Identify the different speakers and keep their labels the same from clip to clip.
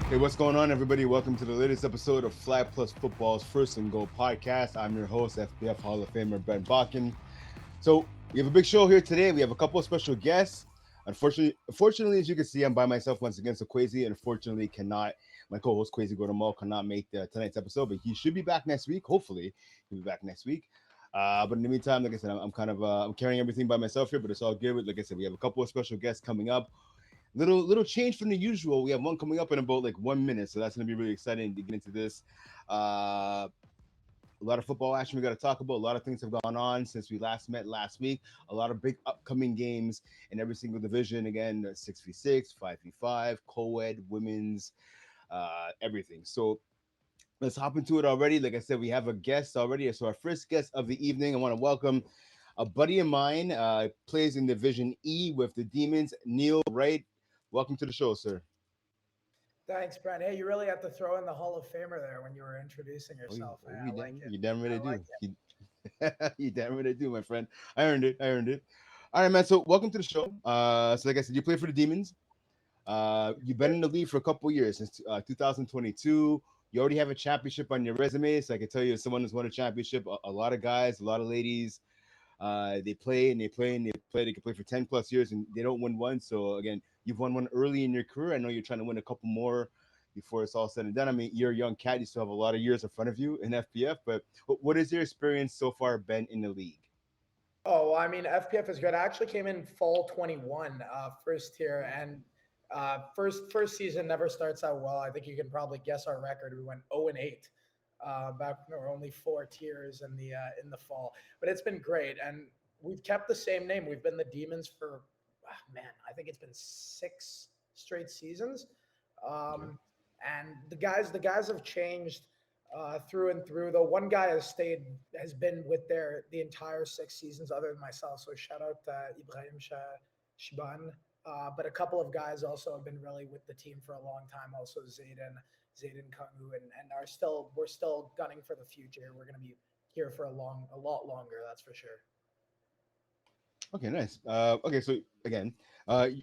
Speaker 1: Hey, what's going on, everybody? Welcome to the latest episode of Flag Plus Football's First and Goal podcast. I'm your host, FPF Hall of Famer Brent Bodkin. So we have a big show here today. We have a couple of special guests. Unfortunately, as you can see, I'm by myself once again. So Quasi, unfortunately, cannot. My co-host Quasi Godamal cannot make tonight's episode, but he should be back next week. Hopefully, he'll be back next week. But in the meantime, like I said, I'm kind of I'm carrying everything by myself here, but it's all good. Like I said, we have a couple of special guests coming up. Little change from the usual. We have one coming up in about like 1 minute, so that's going to be really exciting to get into this. A lot of football action we got to talk about. A lot of things have gone on since we last met last week. A lot of big upcoming games in every single division. Again, 6v6, 5v5, co-ed, women's, everything. So let's hop into it already. Like I said, we have a guest already. So our first guest of the evening, I want to welcome a buddy of mine. Plays in Division E with the Demons, Neil Wright. Welcome to the show, sir.
Speaker 2: Thanks, Brent. Hey, you really have to throw in the Hall of Famer there when you were introducing
Speaker 1: Oh,
Speaker 2: yourself. Hey,
Speaker 1: you
Speaker 2: I like
Speaker 1: damn,
Speaker 2: it.
Speaker 1: you damn right I
Speaker 2: I like
Speaker 1: do.
Speaker 2: it.
Speaker 1: You damn right I do, my friend. I earned it. I earned it. All right, man. So welcome to the show. So like I said, you play for the Demons. You've been in the league for a couple years since 2022. You already have a championship on your resume, so I can tell you, as someone who's won a championship, a lot of guys, a lot of ladies, they play and they play and they play. They can play for 10 plus years and they don't win one. So again, you've won one early in your career. I know you're trying to win a couple more before it's all said and done. I mean, you're a young cat. You still have a lot of years in front of you in FPF. But what is your experience so far been in the league?
Speaker 2: Oh, well, I mean, FPF is good. I actually came in fall 21, first year, and first season never starts out well. I think you can probably guess our record. We went 0-8 back when there were only four tiers in the fall, but it's been great, and we've kept the same name. We've been the Demons for man, I think it's been six straight seasons,
Speaker 1: Okay.
Speaker 2: um, and the guys have changed through and through. Though one guy has been with the entire six seasons, other than myself. So shout out Ibrahim Shiban. But a couple of guys also have been really with the team for a long time. Also Zayden Kangu, and we're still gunning for the future. We're going to be here for a lot longer. That's for sure.
Speaker 1: Okay, nice. Okay, so again,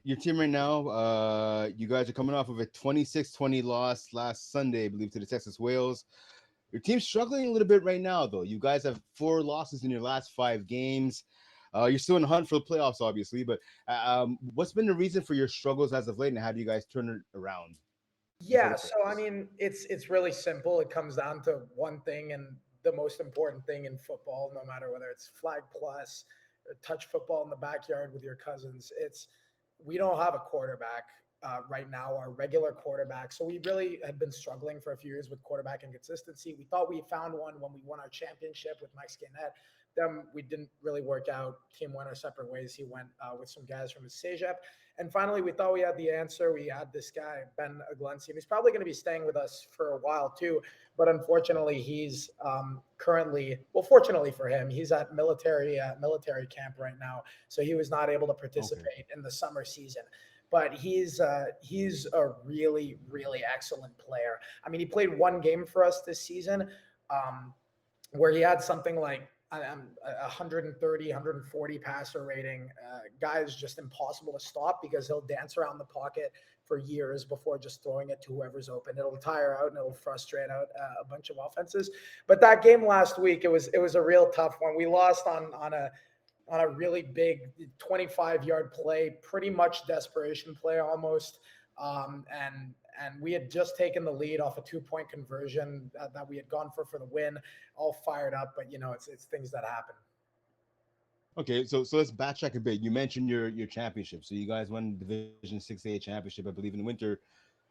Speaker 1: your team right now, you guys are coming off of a 26-20 loss last Sunday, I believe, to the Texas Whales. Your team's struggling a little bit right now, though. You guys have 4 losses in your last 5 games. You're still in the hunt for the playoffs, obviously, but what's been the reason for your struggles as of late, and how do you guys turn it around before
Speaker 2: Yeah,
Speaker 1: the
Speaker 2: so I
Speaker 1: playoffs?
Speaker 2: mean, it's really simple. It comes down to one thing, and the most important thing in football, no matter whether it's flag plus or touch football in the backyard with your cousins. It's We don't have a quarterback right now, our regular quarterback. So we really had been struggling for a few years with quarterback inconsistency. We thought we found one when we won our championship with Mike Scanette. Then we didn't really work out. Team went our separate ways. He went with some guys from his CEGEP. And finally, we thought we had the answer. We had this guy, Ben Aglensi, and he's probably going to be staying with us for a while too. But unfortunately, he's currently, well, fortunately for him, he's at military camp right now, so he was not able to
Speaker 1: Okay.
Speaker 2: participate in the summer season. But he's a really excellent player. I mean, he played one game for us this season, um, where he had something like 130, 140 passer rating. Guy is just impossible to stop because he'll dance around the pocket for years before just throwing it to whoever's open. It'll tire out and it'll frustrate out a bunch of offenses. But that game last week, it was a real tough one. We lost on a really big 25-yard play, pretty much desperation play almost. And we had just taken the lead off a 2-point conversion that we had gone for the win, all fired up. But it's things that happen.
Speaker 1: Okay, so let's backtrack a bit. You mentioned your championship. So you guys won Division 6A championship, I believe, in the winter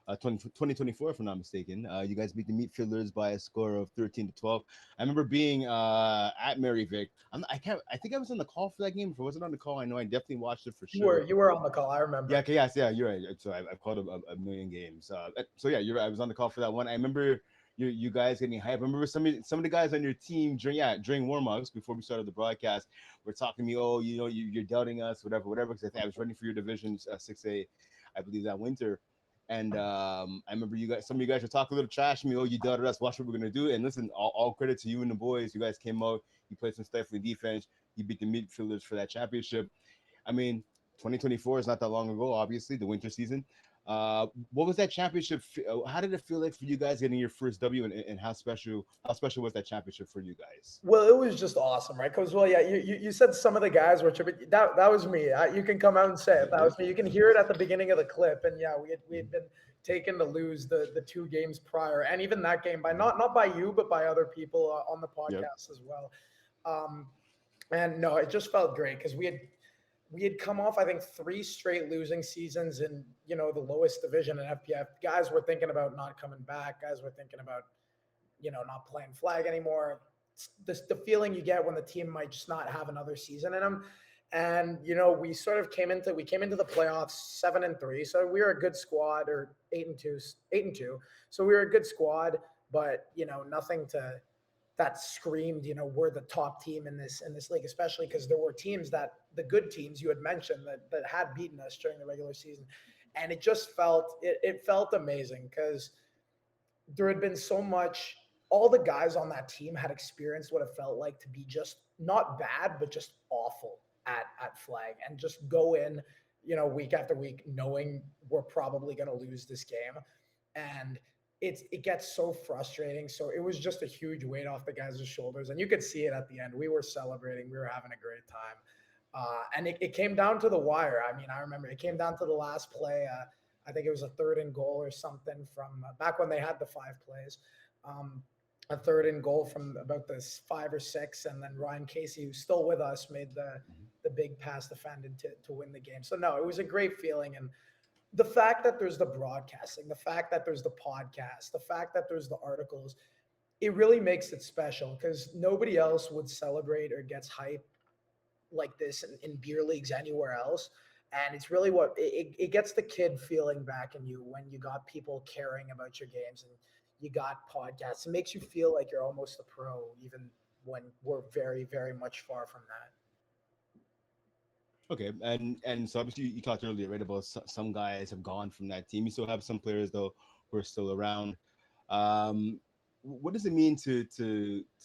Speaker 1: 2024, if I'm not mistaken. You guys beat the Meatfielders by a score of 13-12. I remember being at Mary Vic. I can't. I think I was on the call for that game. If I wasn't on the call, I know I definitely watched it for
Speaker 2: You were
Speaker 1: sure.
Speaker 2: you were on the call. I
Speaker 1: Yeah.
Speaker 2: remember.
Speaker 1: Okay. Yes. Yeah. You're right. So I've called a million games. So yeah, you're right. I was on the call for that one. I remember you guys getting hype. I remember some of the guys on your team during warm ups before we started the broadcast were talking to me. Oh, you're doubting us, whatever. Because I think I was running for your division 6A, I believe that winter. And I remember some of you guys were talking a little trash to me. Oh, you doubted us. Watch what we're gonna do. And listen, all credit to you and the boys. You guys came out. You played some stifling defense. You beat the midfielders for that championship. I mean, 2024 is not that long ago, obviously, the winter season. What was that championship? How did it feel like for you guys getting your first W, and how special was that championship for you guys?
Speaker 2: Well, it was just awesome, right? Because, well, yeah, you said some of the guys were tripping. That was me. You can come out and say it.
Speaker 1: Yep,
Speaker 2: That
Speaker 1: yep.
Speaker 2: was me. You can hear it at the beginning of the clip. And yeah, we
Speaker 1: Mhm,
Speaker 2: had been taken to lose the two games prior, and even that game by
Speaker 1: mhm.
Speaker 2: not by you, but by other people on the
Speaker 1: Yep.
Speaker 2: podcast as well. Um, and no, it just felt great because we had come off, I think, three straight losing seasons in the lowest division in FPF. Guys were thinking about not coming back. Guys were thinking about not playing flag anymore. The feeling you get when the team might just not have another season in them. And we came into the playoffs 7-3, so we were a good squad, or 8-2, 8-2. So we were a good squad, but nothing to that screamed, we're the top team in this league, especially because there were teams that the good teams you had mentioned that had beaten us during the regular season, and it just felt amazing because there had been so much. All the guys on that team had experienced what it felt like to be just not bad, but just awful at flag, and just go in, week after week, knowing we're probably going to lose this game, and it gets so frustrating. So it was just a huge weight off the guys' shoulders, and you could see it at the end. We were celebrating, we were having a great time, and it came down to the wire. I mean, I remember it came down to the last play. I think it was a third and goal or something from back when they had the 5 plays. Um, a third and goal from about this 5 or 6, and then Ryan Casey, who's still with us, made
Speaker 1: Mhm.
Speaker 2: the big pass defended to win the game. So no, it was a great feeling, and the fact that there's the broadcasting, the fact that there's the podcast, the fact that there's the articles, it really makes it special because nobody else would celebrate or gets hype like this in beer leagues anywhere else. And it's really what it gets the kid feeling back in you when you got people caring about your games and you got podcasts. It makes you feel like you're almost a pro, even when we're very, very much far from that.
Speaker 1: Okay, and so obviously you talked earlier, right, about some guys have gone from that team. You still have some players though who are still around. Um, what does it mean to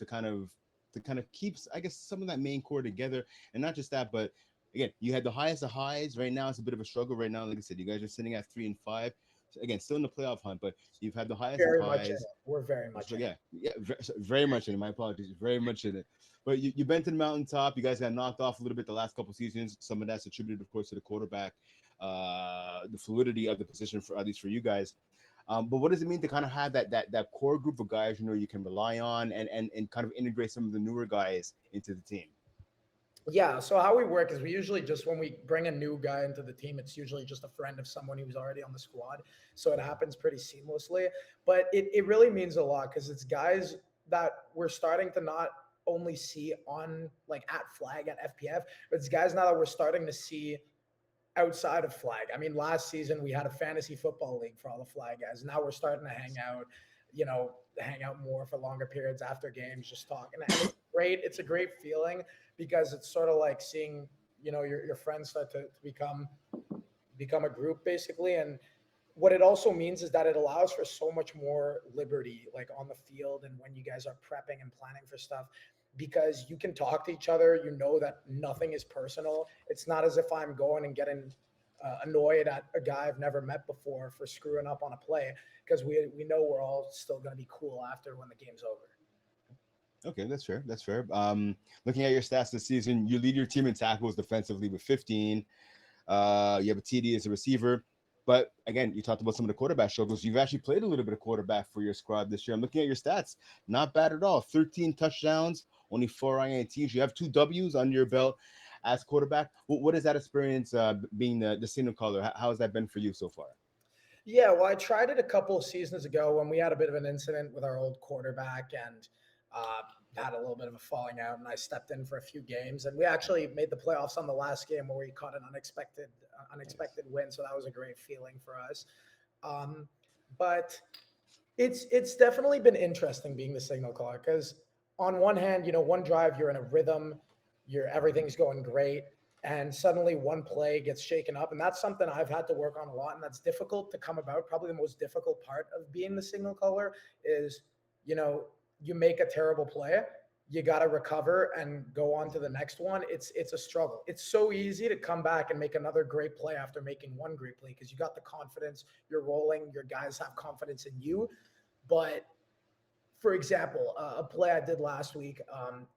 Speaker 1: kind of keep, I guess, some of that main core together, and not just that, but again, you had the highest of highs. Right now, it's a bit of a struggle. Right now, like I said, you guys are sitting at 3-5. So again, still in the playoff hunt, but you've had the highest of
Speaker 2: Very much in
Speaker 1: highs.
Speaker 2: it. We're very much
Speaker 1: So
Speaker 2: in it.
Speaker 1: yeah, yeah, very much in it. My apologies, very much in it. But you've been to the mountaintop. You guys got knocked off a little bit the last couple seasons. Some of that's attributed, of course, to the quarterback, the fluidity of the position for at least for you guys. But what does it mean to kind of have that core group of guys you can rely on, and kind of integrate some of the newer guys into the team?
Speaker 2: Yeah. So how we work is we usually just when we bring a new guy into the team, it's usually just a friend of someone who's already on the squad. So it happens pretty seamlessly. But it really means a lot because it's guys that we're starting to not only see on like at flag at FPF, but it's guys now that we're starting to see outside of flag. I mean, last season we had a fantasy football league for all the flag guys. Now we're starting to hang out more for longer periods after games, just talking. And it's great. It's a great feeling because it's sort of like seeing, your friends start to become a group basically. And what it also means is that it allows for so much more liberty, like on the field and when you guys are prepping and planning for stuff, because you can talk to each other. You know that nothing is personal. It's not as if I'm going and getting annoyed at a guy I've never met before for screwing up on a play, because we know we're all still going to be cool after when the game's over.
Speaker 1: Okay, that's fair. That's fair. Looking at your stats this season, you lead your team in tackles defensively with 15. You have a TD as a receiver. But again, you talked about some of the quarterback struggles. You've actually played a little bit of quarterback for your squad this year. I'm looking at your stats. Not bad at all. 13 touchdowns, only 4 INTs. You have 2 Ws under your belt as quarterback. What is that experience being the signal caller? How has that been for you so far?
Speaker 2: Yeah, well, I tried it a couple of seasons ago when we had a bit of an incident with our old quarterback and uh, had a little bit of a falling out, and I stepped in for a few games, and we actually made the playoffs on the last game where we caught an
Speaker 1: Nice.
Speaker 2: unexpected win. So that was a great feeling for us. Um, but it's definitely been interesting being the signal caller because on one hand, one drive you're in a rhythm, everything's going great, and suddenly one play gets shaken up, and that's something I've had to work on a lot, and that's difficult to come about. Probably the most difficult part of being the signal caller is, you know, you make a terrible play, you got to recover and go on to the next one. It's a struggle. It's so easy to come back and make another great play after making one great play because you got the confidence, you're rolling, your guys have confidence in you. But for example, a play I did last week,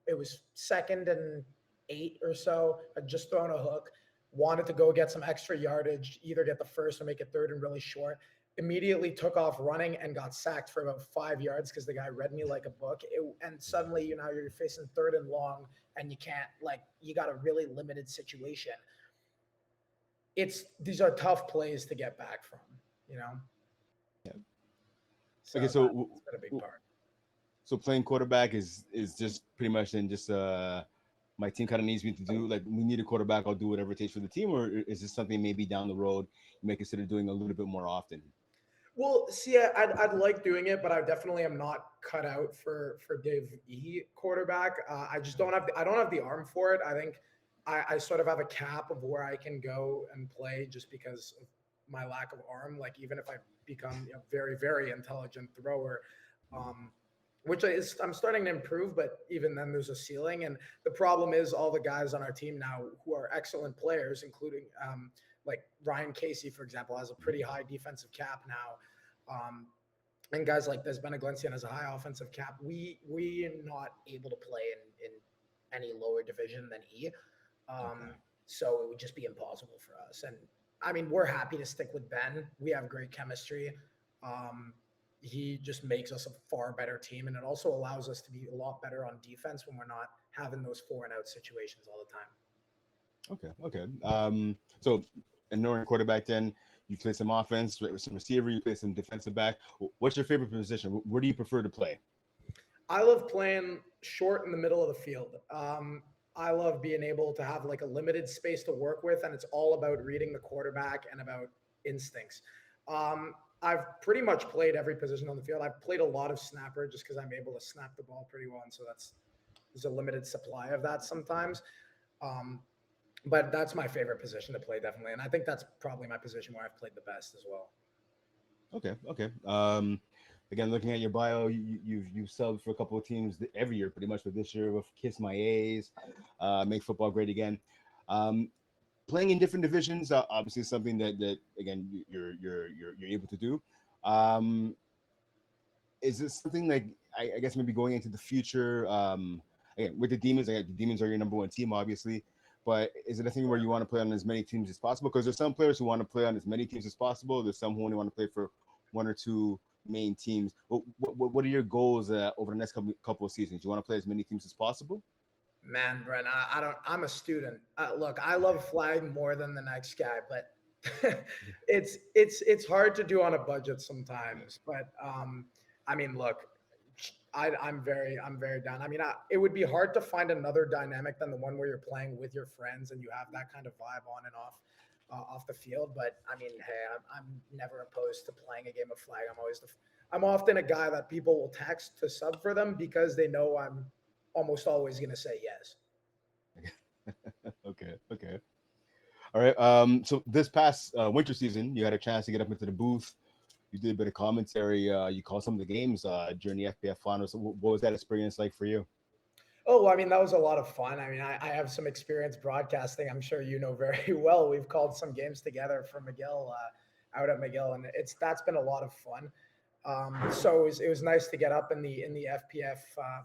Speaker 2: it was 2nd and 8 or so. I'd just thrown a hook, wanted to go get some extra yardage, either get the first or make it 3rd and really short. Immediately took off running and got sacked for about 5 yards because the guy read me like a book. And suddenly, you're facing 3rd and long, and you can't, you got a really limited situation. These are tough plays to get back from,
Speaker 1: Yeah.
Speaker 2: So
Speaker 1: okay,
Speaker 2: so that's been a big part.
Speaker 1: So playing quarterback is just pretty much then just my team kind of needs me to do, like, we need a quarterback, I'll do whatever it takes for the team, or is this something maybe down the road you may consider doing a little bit more often?
Speaker 2: Well, see, I'd like doing it, but I definitely am not cut out for Div E quarterback. I just don't have I don't have the arm for it. I think I sort of have a cap of where I can go and play just because of my lack of arm. Like even if I become a very very intelligent thrower, which I'm starting to improve, but even then there's a ceiling. And the problem is all the guys on our team now who are excellent players, including like Ryan Casey, for example, has a pretty high defensive cap now. And guys like this, Beneglencian has a high offensive cap. We're not able to play in any lower division than E. So it would just be impossible for us. And I mean, we're happy to stick with Ben. We have great chemistry. He just makes us a far better team. And it also allows us to be a lot better on defense when we're not having those 4-and-out situations all the time.
Speaker 1: Okay. So ignoring quarterback, then you play some offense, some receiver, you play some defensive back. What's your favorite position? Where do you prefer to play?
Speaker 2: I love playing short in the middle of the field. I love being able to have like a limited space to work with, and it's all about reading the quarterback and about instincts. I've pretty much played every position on the field. I've played a lot of snapper just because I'm able to snap the ball pretty well, and so there's a limited supply of that sometimes. But that's my favorite position to play, definitely, and I think that's probably my position where I've played the best as well.
Speaker 1: Okay. Again, looking at your bio, you've subbed for a couple of teams every year, pretty much. But this year with Kiss My A's, Make Football Great Again. Playing in different divisions, obviously, is something that again you're able to do. Is this something like I guess maybe going into the future? Again, with the Demons, the Demons are your number one team, obviously. But is it a thing where you want to play on as many teams as possible? Because there's some players who want to play on as many teams as possible. There's some who only want to play for one or two main teams. What are your goals over the next couple of seasons? Do you want to play as many teams as possible?
Speaker 2: Man, Brent, I don't. I'm a student. Look, I love flag more than the next guy, but it's hard to do on a budget sometimes. But I mean, look, I'm very down. I mean, it would be hard to find another dynamic than the one where you're playing with your friends and you have that kind of vibe on and off the field. But I mean, hey, I'm never opposed to playing a game of flag. I'm often a guy that people will text to sub for them because they know I'm almost always going to say yes.
Speaker 1: Okay. All right. So this past winter season, you had a chance to get up into the booth. You did a bit of commentary. You called some of the games during the FPF finals. So what was that experience like for you?
Speaker 2: Oh, I mean, that was a lot of fun. I mean, I have some experience broadcasting. I'm sure you know very well. We've called some games together for McGill out at McGill, and that's been a lot of fun. So it was nice to get up in the FPF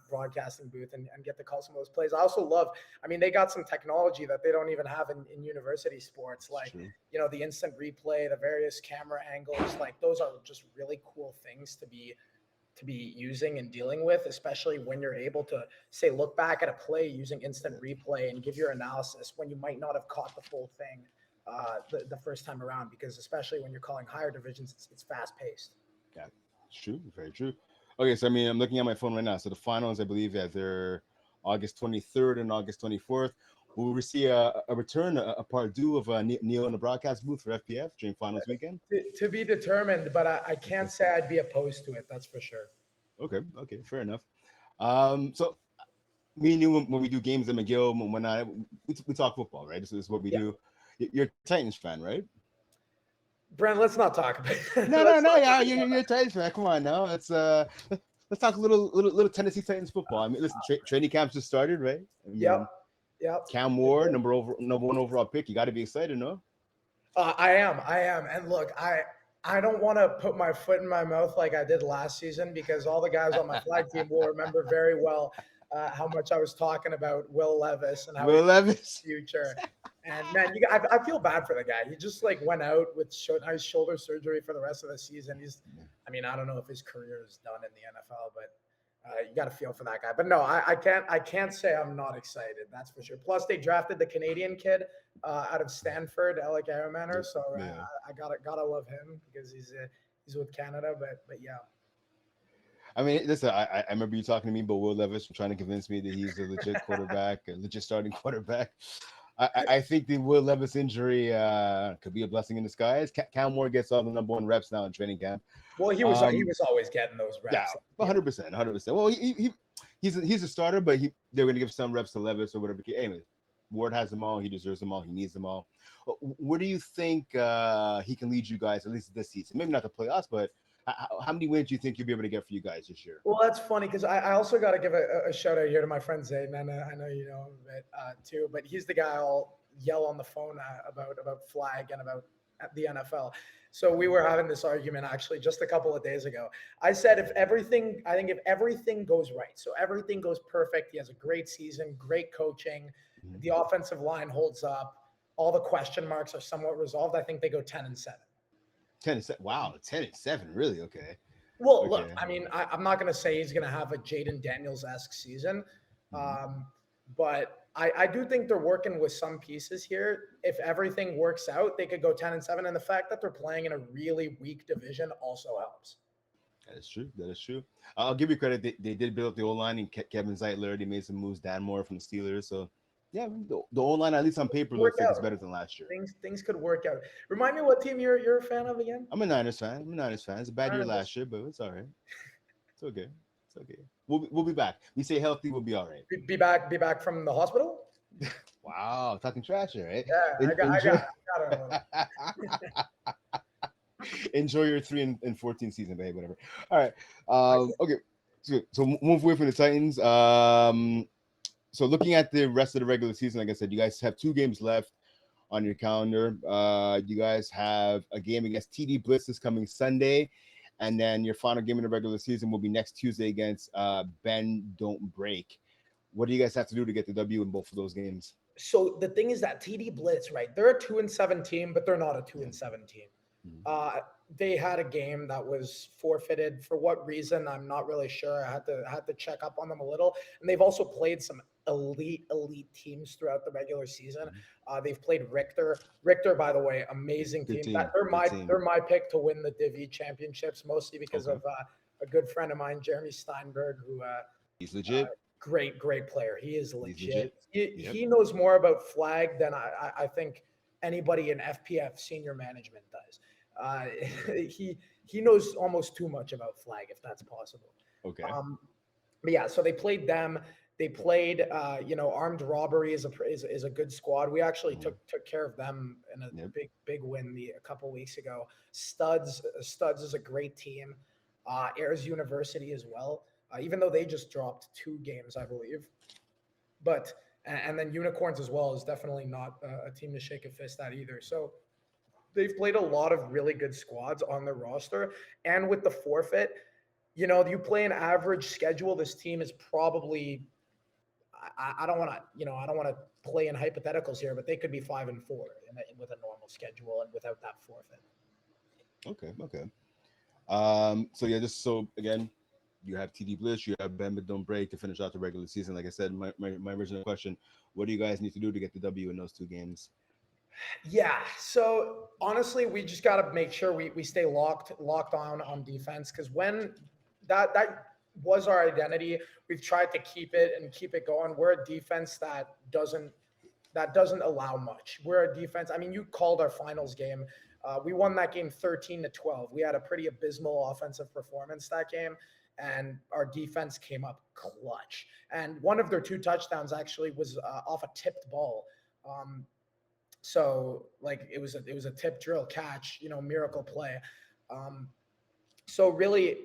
Speaker 2: broadcasting booth and get to call some of those plays. I also love, I mean, they got some technology that they don't even have in university sports, like, the instant replay, the various camera angles, like those are just really cool things to be using and dealing with, especially when you're able to say, look back at a play using instant replay and give your analysis when you might not have caught the full thing the first time around, because especially when you're calling higher divisions, it's fast paced.
Speaker 1: Yeah. It's true. Very true. Okay, so I mean, I'm looking at my phone right now. So the finals, I believe, they're August 23rd and August 24th. Will we see a return, a part two of Neil in the broadcast booth for FPF during finals weekend?
Speaker 2: To be determined, but I can't say I'd be opposed to it. That's for sure.
Speaker 1: Okay, fair enough. So me and you, when we do games at McGill, we talk football, right? This is what we do. You're a Titans fan, right?
Speaker 2: Brent, let's not talk about
Speaker 1: it. No. Yeah, you're a Titans fan. Come on now. It's let's talk a little Tennessee Titans football. I mean, listen, training camps just started, right? I mean,
Speaker 2: Yep. Yep.
Speaker 1: Cam Moore, number one overall pick. You got to be excited, no?
Speaker 2: I am. And look, I don't want to put my foot in my mouth like I did last season because all the guys on my flag team will remember very well how much I was talking about Will Levis and how
Speaker 1: Will
Speaker 2: he's
Speaker 1: Levis.
Speaker 2: future. And man, I feel bad for the guy. He just like went out with shoulder surgery for the rest of the season. I mean, I don't know if his career is done in the NFL, but you got to feel for that guy. But no, I can't say I'm not excited. That's for sure. Plus, they drafted the Canadian kid out of Stanford, Alec Aramaner. So I gotta love him because he's with Canada. But yeah.
Speaker 1: I mean, listen, I remember you talking to me about Will Levis, trying to convince me that he's a legit quarterback, a legit starting quarterback. I think the Will Levis injury could be a blessing in disguise. Cam Moore gets all the number one reps now in training camp.
Speaker 2: Well, he was always getting those reps.
Speaker 1: Yeah, 100%, 100%. Well, he's a starter, but they're going to give some reps to Levis or whatever. Anyway, Ward has them all. He deserves them all. He needs them all. Where do you think he can lead you guys, at least this season? Maybe not the playoffs, but how many wins do you think you'll be able to get for you guys this year?
Speaker 2: Well, that's funny because I also got to give a shout out here to my friend Zayn. I know you know him a bit too, but he's the guy I'll yell on the phone about flag and about the NFL. So we were having this argument actually just a couple of days ago. I said if everything goes right, so everything goes perfect, he has a great season, great coaching, the offensive line holds up, all the question marks are somewhat resolved, I think they go 10-7.
Speaker 1: 10-7. Wow, 10-7, really? Okay.
Speaker 2: Well,
Speaker 1: okay.
Speaker 2: Look, I mean, I'm not going to say he's going to have a Jaden Daniels-esque season, but I do think they're working with some pieces here. If everything works out, they could go 10-7, and the fact that they're playing in a really weak division also helps.
Speaker 1: That is true. That is true. I'll give you credit. They did build up the O-line, and Kevin Zeitler already made some moves. Dan Moore from the Steelers. So, yeah, the O-line, at least on paper, looks like it's better than last year.
Speaker 2: Things could work out. Remind me what team you're a fan of again?
Speaker 1: I'm a Niners fan. It's a bad year last year, but it's all right. It's okay. It's okay. We'll be back. We say healthy, we'll be all right.
Speaker 2: Be back from the hospital?
Speaker 1: Wow, talking trash here, right?
Speaker 2: Yeah, I got it.
Speaker 1: Enjoy your 3-14 season, babe. Whatever. All right. Okay. So move away from the Titans. So looking at the rest of the regular season, like I said, you guys have 2 games left on your calendar. You guys have a game against TD Blitz this coming Sunday, and then your final game in the regular season will be next Tuesday against Ben Don't Break. What do you guys have to do to get the W in both of those games?
Speaker 2: So the thing is that TD Blitz, right? They're a 2-7 team, but they're not a 2-7 team. They had a game that was forfeited. For what reason, I'm not really sure. I had to check up on them a little. And they've also played some elite teams throughout the regular season. They've played Richter. Richter, by the way, amazing team. They're my pick to win the Div B A championships, mostly because of a good friend of mine, Jeremy Steinberg, who
Speaker 1: he's legit.
Speaker 2: Great player. He is legit. He knows more about flag than I think anybody in FPF senior management does. He knows almost too much about flag, if that's possible.
Speaker 1: Okay.
Speaker 2: But yeah, so they played them. They played, Armed Robbery is a good squad. We actually took care of them in a big win a couple weeks ago. Studs is a great team. Ayers University as well. Even though they just dropped 2 games, I believe. But and then Unicorns as well is definitely not a team to shake a fist at either. So they've played a lot of really good squads on their roster, and with the forfeit, you play an average schedule. This team is probably, I don't want to play in hypotheticals here, but they could be 5-4 with a normal schedule and without that forfeit.
Speaker 1: Okay. So again, you have TD Bliss, you have Ben Don't Break to finish out the regular season. Like I said, my original question: what do you guys need to do to get the W in those 2 games?
Speaker 2: Yeah. So honestly, we just got to make sure we stay locked on defense, because when that was our identity, we've tried to keep it going. We're a defense that doesn't allow much. We're a defense. I mean, you called our finals game. We won that game 13-12. We had a pretty abysmal offensive performance that game, and our defense came up clutch. And one of their 2 touchdowns actually was off a tipped ball. So like it was a tip drill catch, miracle play. So really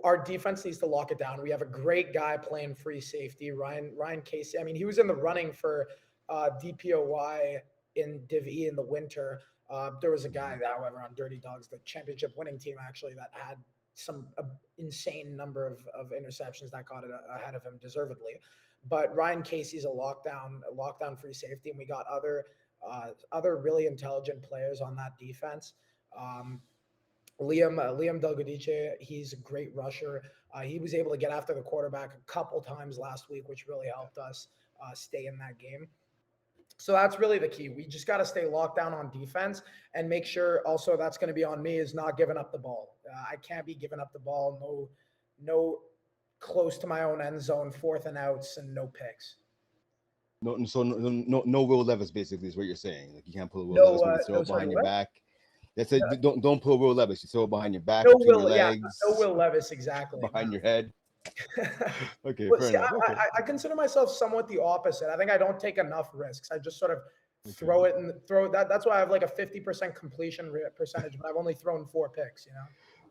Speaker 2: our defense needs to lock it down. We have a great guy playing free safety, Ryan Casey. I mean, he was in the running for DPOY in Div E in the winter. There was a guy, however, on Dirty Dogs, the championship winning team, actually, that had some insane number of interceptions that got it ahead of him deservedly. But Ryan Casey's a lockdown free safety, and we got other really intelligent players on that defense. Liam Delgodice, he's a great rusher. He was able to get after the quarterback a couple times last week, which really helped us stay in that game. So that's really the key. We just got to stay locked down on defense and make sure also that's going to be on me is not giving up the ball. I can't be giving up the ball. No close to my own end zone, 4th and outs, and no picks.
Speaker 1: No Will Levis basically is what you're saying. Like you can't pull a Will Levis when you throw it behind your back. That's it. Yeah. Don't pull Will Levis. You throw it behind your back, between your legs.
Speaker 2: No Will Levis, exactly.
Speaker 1: Behind your head. Okay,
Speaker 2: fair enough. I consider myself somewhat the opposite. I think I don't take enough risks. I just sort of throw it and throw that. That's why I have like a 50% completion percentage, but I've only thrown 4 picks.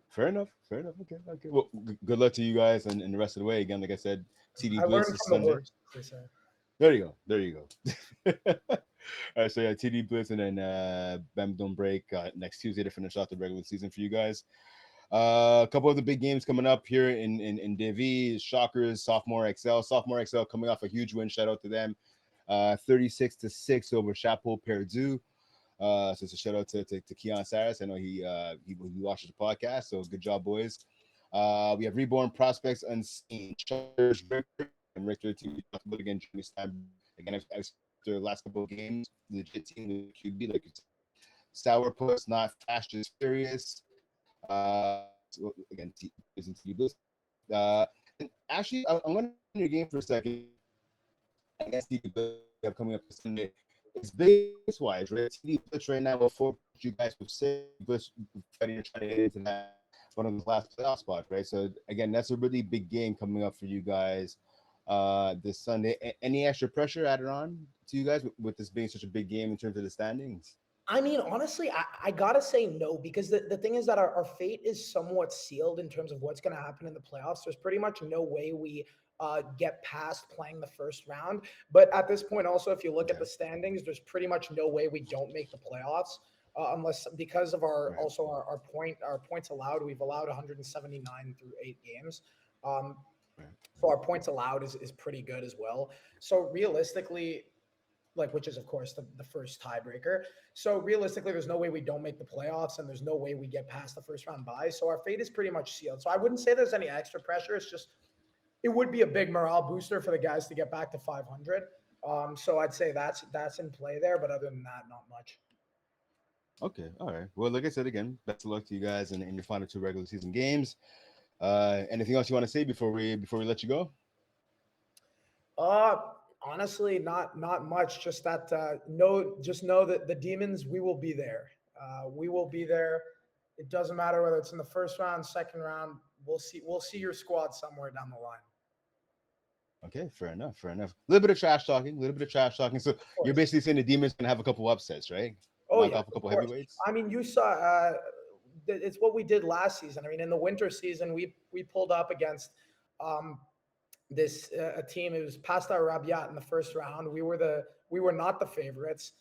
Speaker 1: Fair enough. Okay. Well, good luck to you guys and the rest of the way. Again, like I said, TD Blitz this Sunday. There you go. All right, so yeah, TD Blitz and then Bam Don't Break next Tuesday to finish off the regular season for you guys. A couple of the big games coming up here in Div E. Shockers, Sophomore XL coming off a huge win. Shout out to them, 36-6 over Chapeau Perdu. So it's a shout out to Keon Saris. I know he watches the podcast, so good job, boys. We have Reborn Prospects Unseen. Shockers, Richter to talk about again. Jimmy Stein again after the last couple of games. Legit team with QB like Sourpuss, not fast, just furious. So again, isn't TD Blitz. And actually, I'm going to your game for a second. I guess TD Blitz coming up this Sunday. It's base wise, right? TD Blitz right now before you guys would say Blitz trying to get into that one of the last playoff spots, right? So again, that's a really big game coming up for you guys this Sunday. Any extra pressure added on to you guys with this being such a big game in terms of the standings?
Speaker 2: I mean, honestly, I gotta say no, because the thing is that our fate is somewhat sealed in terms of what's going to happen in the playoffs. There's pretty much no way we get past playing the first round. But at this point, also, if you look at the standings, there's pretty much no way we don't make the playoffs unless because of our points allowed. We've allowed 179 through 8 games. So our points allowed is pretty good as well. So realistically, which is of course the first tiebreaker. So realistically, there's no way we don't make the playoffs, and there's no way we get past the first round bye. So our fate is pretty much sealed. So I wouldn't say there's any extra pressure. It's just it would be a big morale booster for the guys to get back to 500. So I'd say that's in play there, but other than that, not much.
Speaker 1: Okay, all right. Well, like I said again, best of luck to you guys in your final 2 regular season games. Anything else you want to say before we let you go?
Speaker 2: Honestly, not much. Just that just know that the Demons, we will be there. We will be there. It doesn't matter whether it's in the first round, second round. We'll see your squad somewhere down the line.
Speaker 1: Okay, fair enough. A little bit of trash talking. So you're basically saying the Demons can have a couple upsets, right?
Speaker 2: Knock
Speaker 1: off a couple heavyweights.
Speaker 2: I mean, you saw. It's what we did last season. I mean, in the winter season, we pulled up against this a team. It was Pasta Rabiat in the first round. We were not the favorites.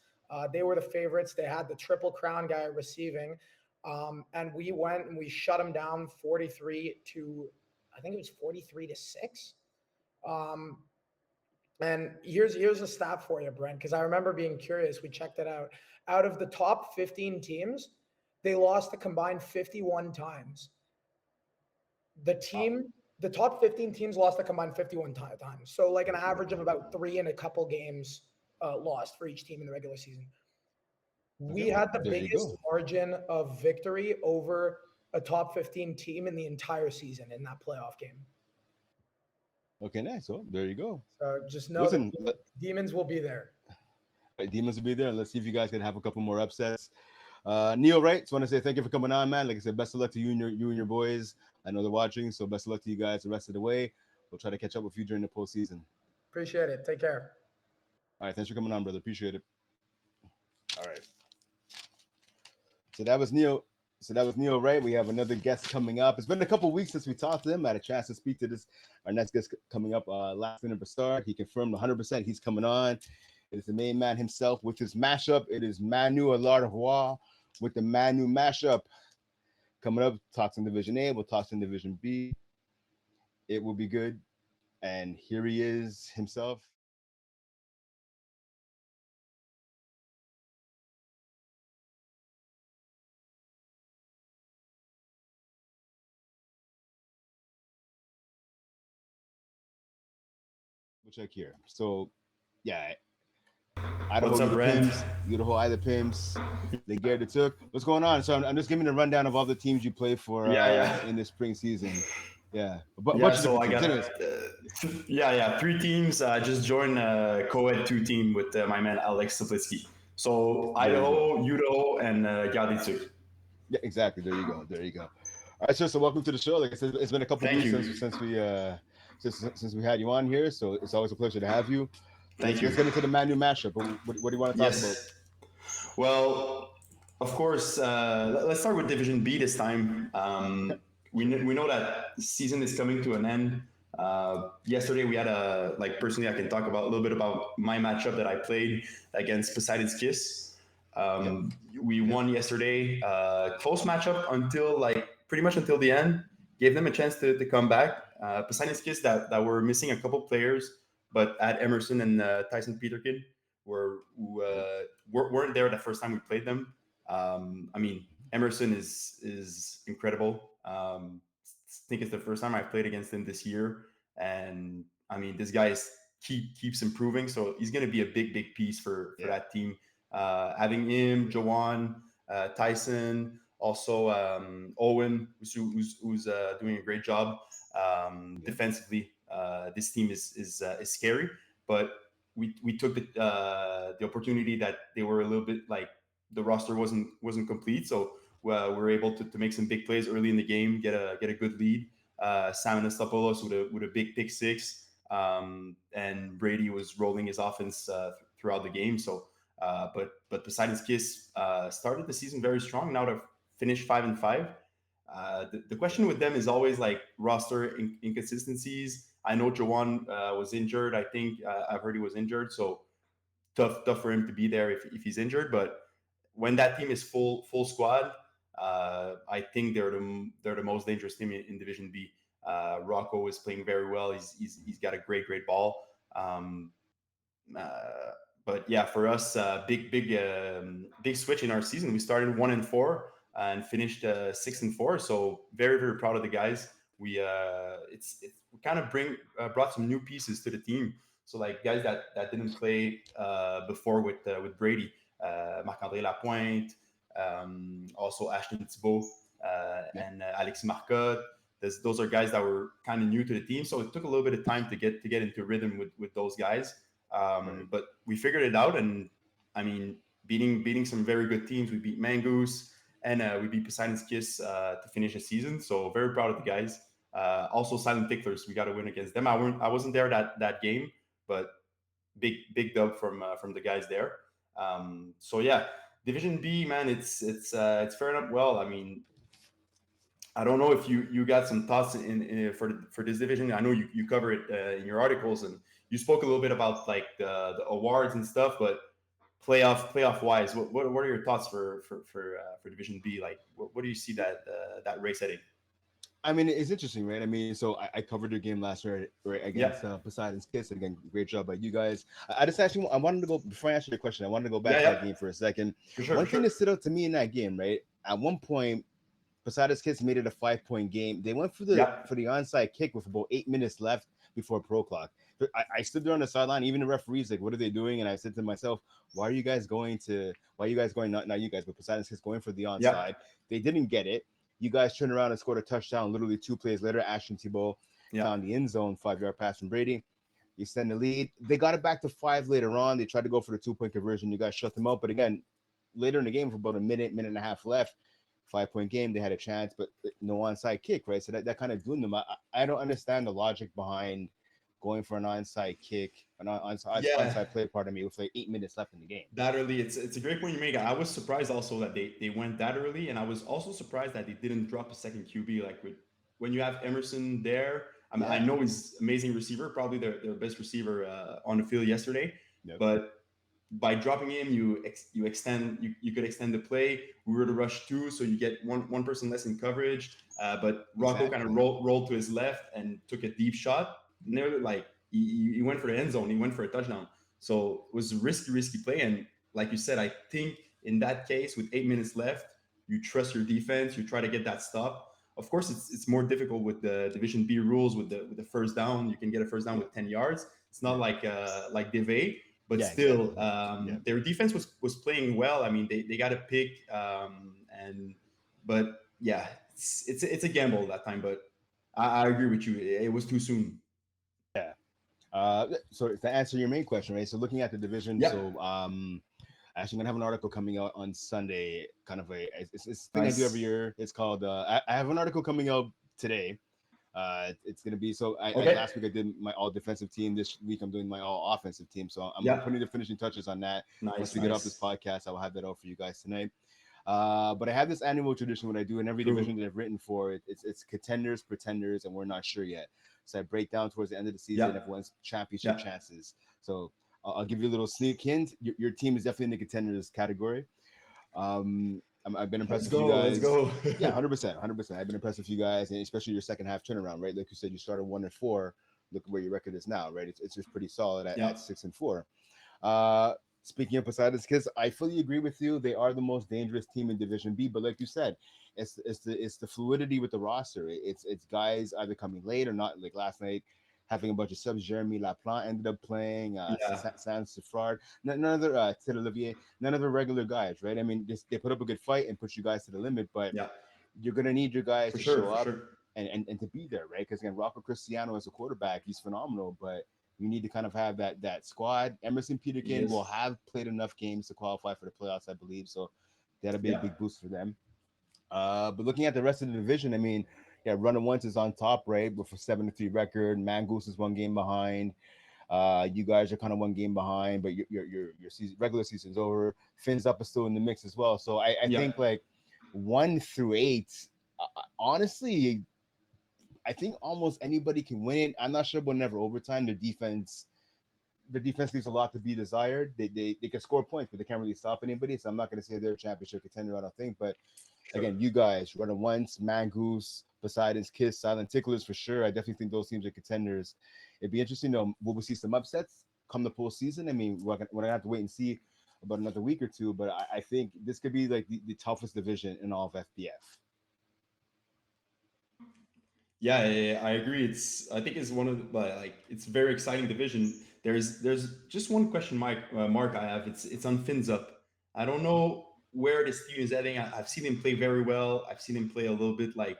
Speaker 2: They were the favorites. They had the Triple Crown guy receiving, and we went and we shut them down 43 to, I think it was 43 to 6. And here's a stat for you, Brent, because I remember being curious. We checked it out. Out of the top 15 teams, they lost a combined 51 times. The top 15 teams lost a combined 51 times. So like an average of about 3 in a couple games lost for each team in the regular season. We had the biggest margin of victory over a top 15 team in the entire season in that playoff game.
Speaker 1: Okay, nice. So there you go.
Speaker 2: So just know Demons will be there.
Speaker 1: Demons will be there. Let's see if you guys can have a couple more upsets. Neil Wright, just want to say thank you for coming on, man. Like I said, best of luck to you and your boys. I know they're watching, so best of luck to you guys the rest of the way. We'll try to catch up with you during the postseason.
Speaker 2: Appreciate it. Take care.
Speaker 1: All right, thanks for coming on, brother. Appreciate it. All right. So that was Neil. So that was Neil Wright. We have another guest coming up. It's been a couple weeks since we talked to him. I had a chance to speak to this. Our next guest coming up last minute start. He confirmed 100% he's coming on. It is the main man himself with his mashup. It is Manu with the Manu Mashup. Coming up, talks in Division A. We'll talk in Division B. It will be good. And here he is himself. We'll check here. So, yeah, Idaho,
Speaker 3: What's up,
Speaker 1: you the
Speaker 3: Brent?
Speaker 1: Pims, you the whole I the Pims, the gear that took. What's going on? So I'm just giving a rundown of all the teams you play for in the spring season. Yeah, a bunch of different teams. Anyways.
Speaker 3: Three teams. I just joined a co-ed 2 team with my man Alex Saplitsky. So Idaho, Udo, and Garditsuk.
Speaker 1: Yeah, exactly. There you go. All right, sir. So welcome to the show. Like I said, it's been a couple
Speaker 3: Thank
Speaker 1: weeks
Speaker 3: you.
Speaker 1: since we had you on here. So it's always a pleasure to have you.
Speaker 3: Thank you.
Speaker 1: Let's get into the Manu Mashup. What do you want to talk about?
Speaker 3: Well, of course, let's start with Division B this time. We know that season is coming to an end. Yesterday we had personally I can talk about a little bit about my matchup that I played against Poseidon's Kiss. We won yesterday. Close matchup until pretty much until the end. Gave them a chance to come back. Poseidon's Kiss that were missing a couple players, but at Emerson and Tyson Peterkin weren't there the first time we played them. Emerson is incredible. I think it's the first time I played against him this year, and this guy keeps improving. So he's going to be a big piece for that team. Having him, Jawan, Tyson, also Owen, who's doing a great job defensively. This team is scary, but we took the opportunity that they were a little bit the roster wasn't complete, so we were able to make some big plays early in the game, get a good lead. Simon Estopoulos with a big pick six, and Brady was rolling his offense throughout the game. So, but Poseidon's Kiss started the season very strong. Now to finish 5-5. The question with them is always roster inconsistencies. I know Jawan was injured. I think I've heard he was injured, so tough for him to be there if he's injured. But when that team is full squad, I think they're the most dangerous team in Division B. Rocco is playing very well. He's got a great ball. But yeah, for us, big switch in our season. We started 1-4 and finished 6-4. So very proud of the guys. We kind of brought some new pieces to the team. So guys that didn't play before with Brady, Marc-André Lapointe, also Ashton Thibault, and Alexis Marcotte. Those are guys that were kind of new to the team, so it took a little bit of time to get into rhythm with those guys. But we figured it out, and beating some very good teams. We beat Mangoose, and we beat Poseidon's Kiss to finish the season. So very proud of the guys. Also Silent Ticklers, we got to win against them. I wasn't there that game, but big dub from the guys there. So yeah, Division B, man, it's faring up well. I don't know if you got some thoughts for this division. I know you cover it in your articles, and you spoke a little bit about the awards and stuff, but playoff wise, what are your thoughts for Division B? What do you see that race heading?
Speaker 1: It's interesting, right? So I covered your game last year, right, against Poseidon's Kiss. Again, great job by you guys. I wanted to go, before I answer your question, I wanted to go back to that game for a second. One thing that stood out to me in that game, right? At one point, Poseidon's Kiss made it a 5-point game. They went for the onside kick with about 8 minutes left before pro clock. I stood there on the sideline, even the referees, what are they doing? And I said to myself, why are you guys going, not you guys, but Poseidon's Kiss going for the onside? They didn't get it. You guys turned around and scored a touchdown literally 2 plays later. Ashton Thibault found the end zone, 5-yard pass from Brady. You send the lead. They got it back to 5 later on. They tried to go for the 2-point conversion. You guys shut them out. But again, later in the game, for about a minute and a half left, 5-point game, they had a chance, but no onside kick, right? So that kind of doomed them. I don't understand the logic behind going for an onside kick,
Speaker 3: Yeah,
Speaker 1: onside play, pardon me, with like 8 minutes left in the game.
Speaker 3: that early. It's a great point you make. I was surprised also that they went that early, and I was also surprised that they didn't drop a second QB. Like when you have Emerson there, I mean, I
Speaker 1: Yeah.
Speaker 3: know he's amazing receiver, probably their best receiver on the field yesterday,
Speaker 1: Yep.
Speaker 3: but by dropping him, you could extend the play. We were to rush two, so you get one person less in coverage. But Rocco kind of
Speaker 1: Exactly.
Speaker 3: rolled to his left and took a deep shot. Nearly like he went for the end zone. He went for a touchdown. So it was a risky play. And like you said, I think in that case, with 8 minutes left, you trust your defense. You try to get that stop. Of course, it's more difficult with the Division B rules with the first down. You can get a first down
Speaker 1: Yep.
Speaker 3: with 10 yards. It's not
Speaker 1: Yep.
Speaker 3: like Div A, but
Speaker 1: Yeah,
Speaker 3: still,
Speaker 1: exactly. Yeah.
Speaker 3: their defense was playing well. I mean, they got a pick, and but yeah, it's a gamble that time. But I agree with you. It was too soon.
Speaker 1: Yeah. So to answer your main question, right? So looking at the division,
Speaker 3: Yeah,
Speaker 1: so actually gonna have an article coming out on Sunday. Kind of it's a thing I do every
Speaker 3: nice.
Speaker 1: year. It's called I have an article coming out today. It's gonna be so. I
Speaker 3: Okay.
Speaker 1: last week I did my all defensive team. This week I'm doing my all offensive team. So I'm
Speaker 3: Yeah,
Speaker 1: putting the finishing touches on that. Once
Speaker 3: nice,
Speaker 1: we get off this
Speaker 3: nice.
Speaker 1: podcast, I will have that out for you guys tonight. But I have this annual tradition what I do in every
Speaker 3: True.
Speaker 1: division that I've written for. It's contenders, pretenders, and we're not sure yet. So I break down towards the end of the season
Speaker 3: Yeah,
Speaker 1: everyone's championship
Speaker 3: yeah.
Speaker 1: chances. So I'll give you a little sneak hint. Your team is definitely in the contenders category. I've been impressed
Speaker 3: Let's
Speaker 1: with you
Speaker 3: go. Let's
Speaker 1: guys.
Speaker 3: go.
Speaker 1: Yeah, 100%, 100%. I've been impressed with you guys, and especially your second half turnaround, right? Like you said, you started 1-4. Look where your record is now, right? It's just pretty solid
Speaker 3: Yeah.
Speaker 1: at 6-4. Uh, Speaking of Poseidon's Kids, I fully agree with you. They are the most dangerous team in Division B. But like you said, it's the fluidity with the roster. It's guys either coming late or not. Like last night, having a bunch of subs. Jeremy Laplante ended up playing.
Speaker 3: Yeah.
Speaker 1: San Sefard, none of the Ted Olivier, none of the regular guys, right? I mean, they put up a good fight and push you guys to the limit, but
Speaker 3: Yeah.
Speaker 1: you're gonna need your guys
Speaker 3: For
Speaker 1: to
Speaker 3: sure.
Speaker 1: show
Speaker 3: For
Speaker 1: up
Speaker 3: sure.
Speaker 1: and to be there, right? Because again, Rocco Cristiano as a quarterback, he's phenomenal, but you need to kind of have that squad. Emerson Peterkin will
Speaker 3: Yes.
Speaker 1: have played enough games to qualify for the playoffs, I believe. So that'll be a
Speaker 3: Yeah.
Speaker 1: big boost for them. But looking at the rest of the division, I mean, yeah, Runner Once is on top, right? With a 7-3 record. Mangoose is one game behind. You guys are kind of one game behind, but your season, regular season's over. Fins Up is still in the mix as well. So I
Speaker 3: Yeah.
Speaker 1: think like 1-8. Honestly, I think almost anybody can win it. I'm not sure about never overtime. The defense leaves a lot to be desired. They can score points, but they can't really stop anybody. So I'm not going to say they're a championship contender. I don't think. But
Speaker 3: Sure.
Speaker 1: again, you guys, Running Once, Mangoose, Poseidon's Kiss, Silent Ticklers for sure. I definitely think those teams are contenders. It'd be interesting to know, will we see some upsets come the postseason? I mean, we're gonna have to wait and see about another week or two. But I think this could be like the toughest division in all of FPF.
Speaker 3: Yeah, I agree. I think it's one of the, like it's a very exciting division. There's just one question, Mark. I have it's on Fins Up. I don't know where this team is heading. I've seen him play very well. I've seen him play a little bit like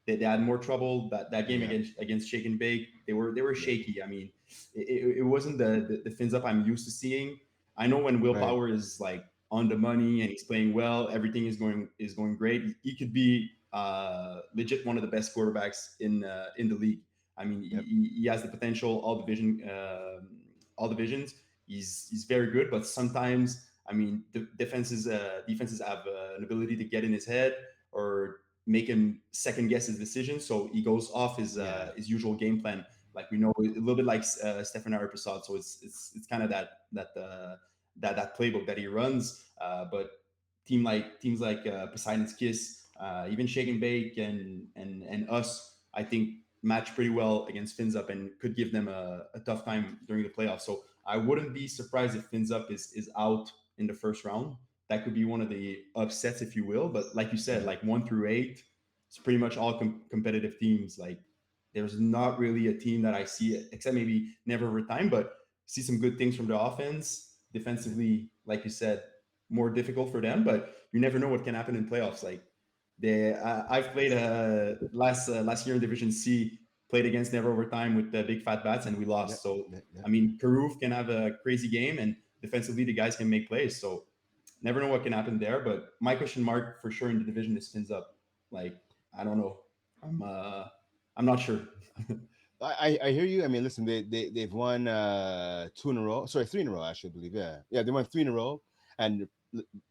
Speaker 3: they had more trouble that game
Speaker 1: Yeah,
Speaker 3: against Shake and Bake. They were
Speaker 1: yeah,
Speaker 3: shaky. I mean, it wasn't the Fins Up I'm used to seeing. I know when
Speaker 1: right.
Speaker 3: Willpower is like on the money and he's playing well, everything is going great. He could be legit one of the best quarterbacks in the league. I mean,
Speaker 1: Yep.
Speaker 3: he has the potential. All divisions. He's very good, but sometimes I mean, defenses have an ability to get in his head or make him second guess his decisions. So he goes off
Speaker 1: Yeah,
Speaker 3: his usual game plan. Like we know a little bit like Stefan Arpasad. So it's kind of that playbook that he runs. But teams like Poseidon's Kiss, even Shake and Bake and us, I think match pretty well against Fins Up and could give them a tough time during the playoffs. So I wouldn't be surprised if Fins Up is out in the first round. That could be one of the upsets, if you will. But like you said,
Speaker 1: yeah,
Speaker 3: like 1 through 8, it's pretty much all competitive teams. Like there's not really a team that I see, except maybe Never Over Time, but see some good things from the offense. Defensively, like you said, more difficult for them, but you never know what can happen in playoffs. Like I've played last year in Division C, played against Never Overtime with the big fat bats, and we
Speaker 1: yeah,
Speaker 3: lost. So
Speaker 1: yeah, yeah.
Speaker 3: I mean, Karoof can have a crazy game, and defensively the guys can make plays. So never know what can happen there. But my question mark for sure in the division is Fins Up. Like I don't know. I'm uh I'm not sure.
Speaker 1: I hear you. I mean, listen, they've won two in a row. Sorry, three in a row. Actually, I believe. Yeah, they won three in a row. And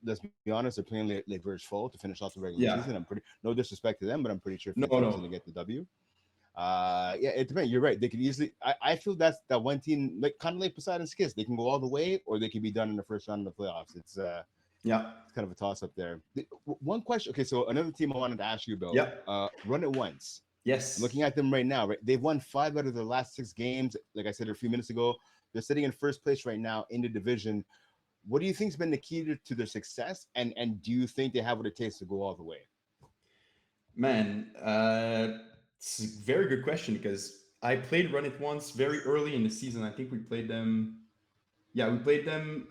Speaker 1: let's be honest, they're playing Les Verts full to finish off the regular season.
Speaker 3: Yeah.
Speaker 1: I'm pretty no disrespect to them, but I'm pretty sure
Speaker 3: No,
Speaker 1: 15's
Speaker 3: no.
Speaker 1: gonna get the W. Yeah, it depends. You're right. They could easily. I feel that's that one team, like kind of like Poseidon's Kiss. They can go all the way, or they can be done in the first round of the playoffs.
Speaker 3: Yeah.
Speaker 1: It's kind of a toss up there. One question. Okay, so another team I wanted to ask you about.
Speaker 3: Yeah.
Speaker 1: Run it once. I'm
Speaker 3: Yes.
Speaker 1: looking at them right now. Right, they've won 5 out of their last 6 games. Like I said a few minutes ago, they're sitting in first place right now in the division. What do you think's been the key to their success? And do you think they have what it takes to go all the way?
Speaker 3: Man, it's a very good question because I played Run It once very early in the season. I think we played them. Yeah, we played them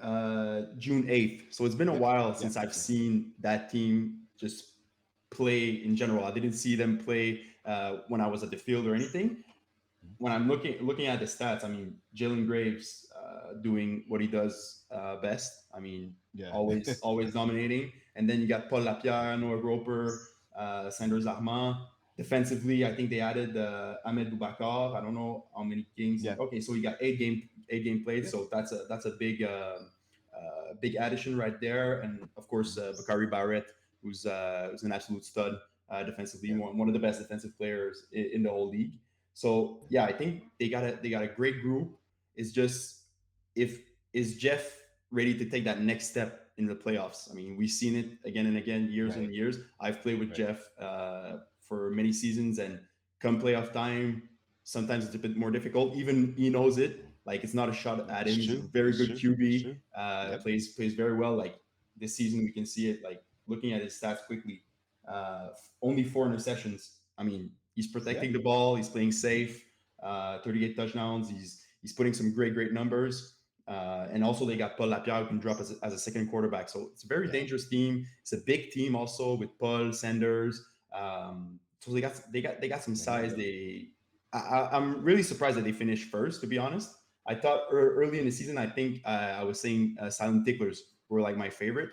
Speaker 3: June 8th. So it's been a
Speaker 1: Yep.
Speaker 3: while
Speaker 1: Yep.
Speaker 3: since I've
Speaker 1: Yep.
Speaker 3: seen that team just play in general. I didn't see them play when I was at the field or anything. When I'm looking at the stats, I mean, Jalen Graves doing what he does best. I mean,
Speaker 1: Yeah.
Speaker 3: always dominating. And then you got Paul Lapierre, Noah Groper, Sanders Armand. Defensively, I think they added Ahmed Boubacar. I don't know how many games.
Speaker 1: Yeah.
Speaker 3: Okay, so you got eight game played.
Speaker 1: Yeah.
Speaker 3: So that's a big addition right there. And of course, Bakari Barrett, who's an absolute stud defensively,
Speaker 1: Yeah.
Speaker 3: one of the best defensive players in the whole league. So yeah, I think they got a great group. It's just if is Jeff ready to take that next step in the playoffs? I mean, we've seen it again and again, years
Speaker 1: Right.
Speaker 3: and years. I've played with
Speaker 1: Right.
Speaker 3: Jeff for many seasons, and come playoff time, sometimes it's a bit more difficult. Even he knows it. Like it's not a shot at
Speaker 1: It's
Speaker 3: him. He's a
Speaker 1: true.
Speaker 3: very
Speaker 1: It's
Speaker 3: good
Speaker 1: true. It's
Speaker 3: QB.
Speaker 1: true. Yep.
Speaker 3: Plays very well. Like this season, we can see it. Like looking at his stats quickly, only 4 interceptions. I mean, he's
Speaker 1: Yeah.
Speaker 3: protecting the ball. He's playing safe. 38 touchdowns. He's putting some great numbers. And also they got Paul Lapierre who can drop as a second quarterback. So it's a very
Speaker 1: Yeah.
Speaker 3: dangerous team. It's a big team also with Paul Sanders. So they got some
Speaker 1: Yeah.
Speaker 3: size. I'm really surprised that they finished first. To be honest, I thought early in the season, I think I was saying Silent Ticklers were like my favorite,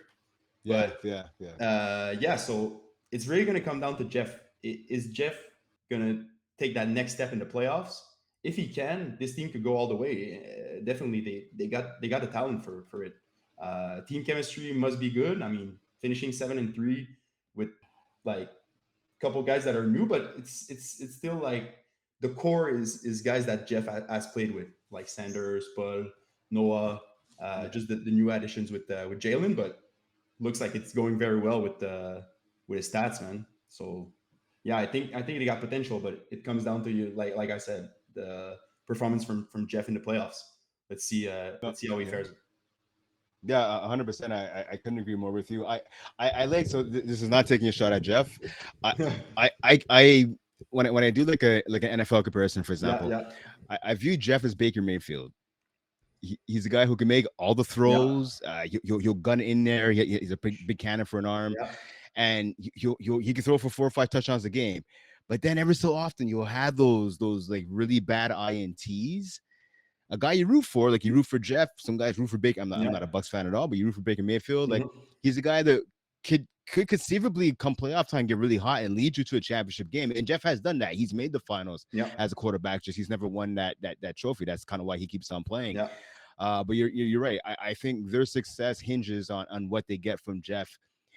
Speaker 1: Yeah.
Speaker 3: but
Speaker 1: Yeah. Yeah.
Speaker 3: yeah, so it's really going to come down to Jeff. Is Jeff going to take that next step in the playoffs? If he can, this team could go all the way. Definitely, they got the talent for it. Team chemistry must be good. I mean, finishing 7-3 with like a couple guys that are new, but it's still like the core is guys that Jeff has played with, like Sanders, Paul, Noah,
Speaker 1: Yeah.
Speaker 3: just the new additions with Jalen, but looks like it's going very well with his stats, man. So yeah, I think they got potential, but it comes down to you, like I said, the performance from Jeff in the playoffs.
Speaker 1: No,
Speaker 3: Let's see how he
Speaker 1: yeah.
Speaker 3: fares.
Speaker 1: Yeah, 100%. I couldn't agree more with you. I like so this is not taking a shot at Jeff. I I when I do like an NFL comparison, for
Speaker 3: Yeah,
Speaker 1: example,
Speaker 3: yeah,
Speaker 1: I view Jeff as Baker Mayfield. He's a guy who can make all the
Speaker 3: yeah,
Speaker 1: throws. He'll gun in there. He's a big cannon for an arm,
Speaker 3: yeah,
Speaker 1: and he can throw for 4 or 5 touchdowns a game. But then every so often you'll have those like really bad ints, a guy you root for, like you root for Jeff. Some guys root for Baker. I'm not a
Speaker 3: yeah.
Speaker 1: Bucks fan at all, but you root for Baker Mayfield. Like
Speaker 3: Mhm.
Speaker 1: he's a guy that could conceivably come playoff time, get really hot, and lead you to a championship game. And Jeff has done that. He's made the finals
Speaker 3: Yeah,
Speaker 1: as a quarterback. Just he's never won that trophy. That's kind of why he keeps on playing.
Speaker 3: yeah,
Speaker 1: But you're right. I think their success hinges on what they get from Jeff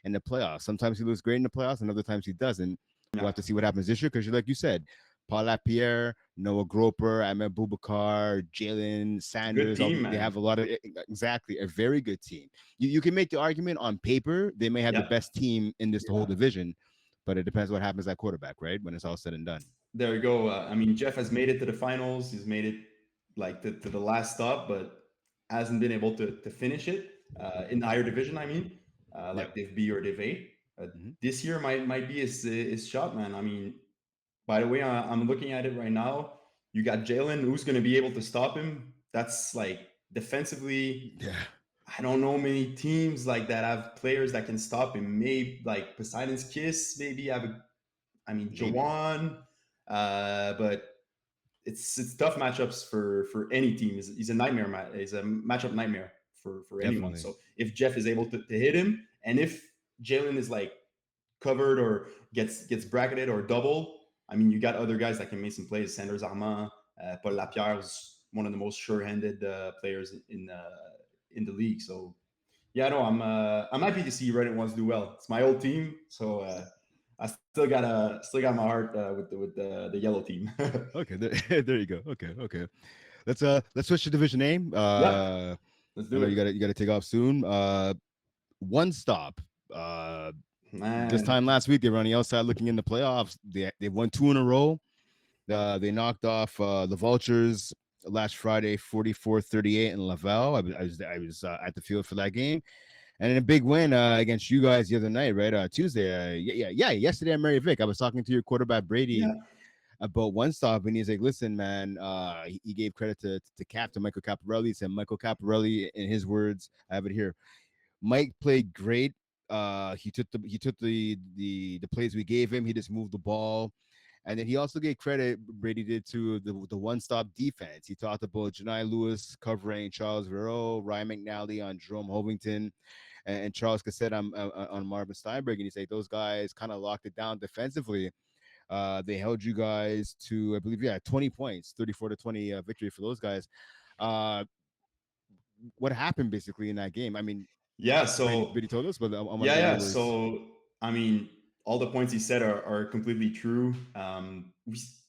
Speaker 1: in the playoffs. Sometimes he looks great in the playoffs, and other times he doesn't. We'll
Speaker 3: yeah.
Speaker 1: have to see what happens this year because, like you said, Paul Lapierre, Noah Groper, Ahmed Boubacar, Jalen
Speaker 3: Good
Speaker 1: Sanders.
Speaker 3: team,
Speaker 1: They
Speaker 3: man.
Speaker 1: have a lot of exactly a very good team. You can make the argument on paper they may have the
Speaker 3: Yeah,
Speaker 1: best team in this whole
Speaker 3: yeah.
Speaker 1: division, but it depends what happens at quarterback, right? When it's all said and done.
Speaker 3: There you go. I mean, Jeff has made it to the finals. He's made it like to the last stop, but hasn't been able to finish it in the higher division. I mean,
Speaker 1: Yep.
Speaker 3: like Div B or Div A.
Speaker 1: Hmm.
Speaker 3: This year might be his shot, man. I mean, by the way, I'm looking at it right now. You got Jalen, who's going to be able to stop him. That's like defensively.
Speaker 1: Yeah.
Speaker 3: I don't know many teams like that have players that can stop him. Maybe like Poseidon's Kiss, maybe have a. I mean,
Speaker 1: Maybe.
Speaker 3: Jawan, but it's tough matchups for any team. He's a nightmare. He's a matchup nightmare for anyone.
Speaker 1: Definitely.
Speaker 3: So if Jeff is able to hit him, and if Jalen is like covered or gets bracketed or double, I mean, you got other guys that can make some plays. Sanders Armand, Paul Lapierre was one of the most sure-handed players in the league. So yeah, no, I'm happy to see Reddit ones do well. It's my old team, so I still got my heart with the yellow team.
Speaker 1: Okay, there, there you go. Okay, okay. Let's switch to division name.
Speaker 3: Yep, let's
Speaker 1: I
Speaker 3: do
Speaker 1: know
Speaker 3: it,
Speaker 1: you got to take off soon. One stop. Uh, this
Speaker 3: man.
Speaker 1: time last week they were on the outside looking in the playoffs. They won two in a row. They knocked off the Vultures last Friday, 44-38 in Laval. I was at the field for that game, and then a big win against you guys the other night, right? Tuesday. Yeah. Yesterday at Mary Vic, I was talking to your quarterback Brady
Speaker 3: Yeah,
Speaker 1: about one stop, and he's like, "Listen, man." He gave credit to Captain Michael Caparelli. He said Michael Caparelli, in his words, I have it here. Mike played great. He took the plays we gave him. He just moved the ball. And then he also gave credit, Brady did, to the one stop defense. He talked about Janai Lewis covering Charles Vero, Ryan McNally on Jerome Hovington, and Charles Cassette on Marvin Steinberg. And he said those guys kind of locked it down defensively. They held you guys to, I believe, 20 points, 34-20 victory for those guys. Uh, what happened basically in that game? I mean,
Speaker 3: yeah.
Speaker 1: Brady,
Speaker 3: So
Speaker 1: Brady told us, but I want to
Speaker 3: yeah,
Speaker 1: get
Speaker 3: yeah.
Speaker 1: your words.
Speaker 3: So I mean, all the points he said are completely true.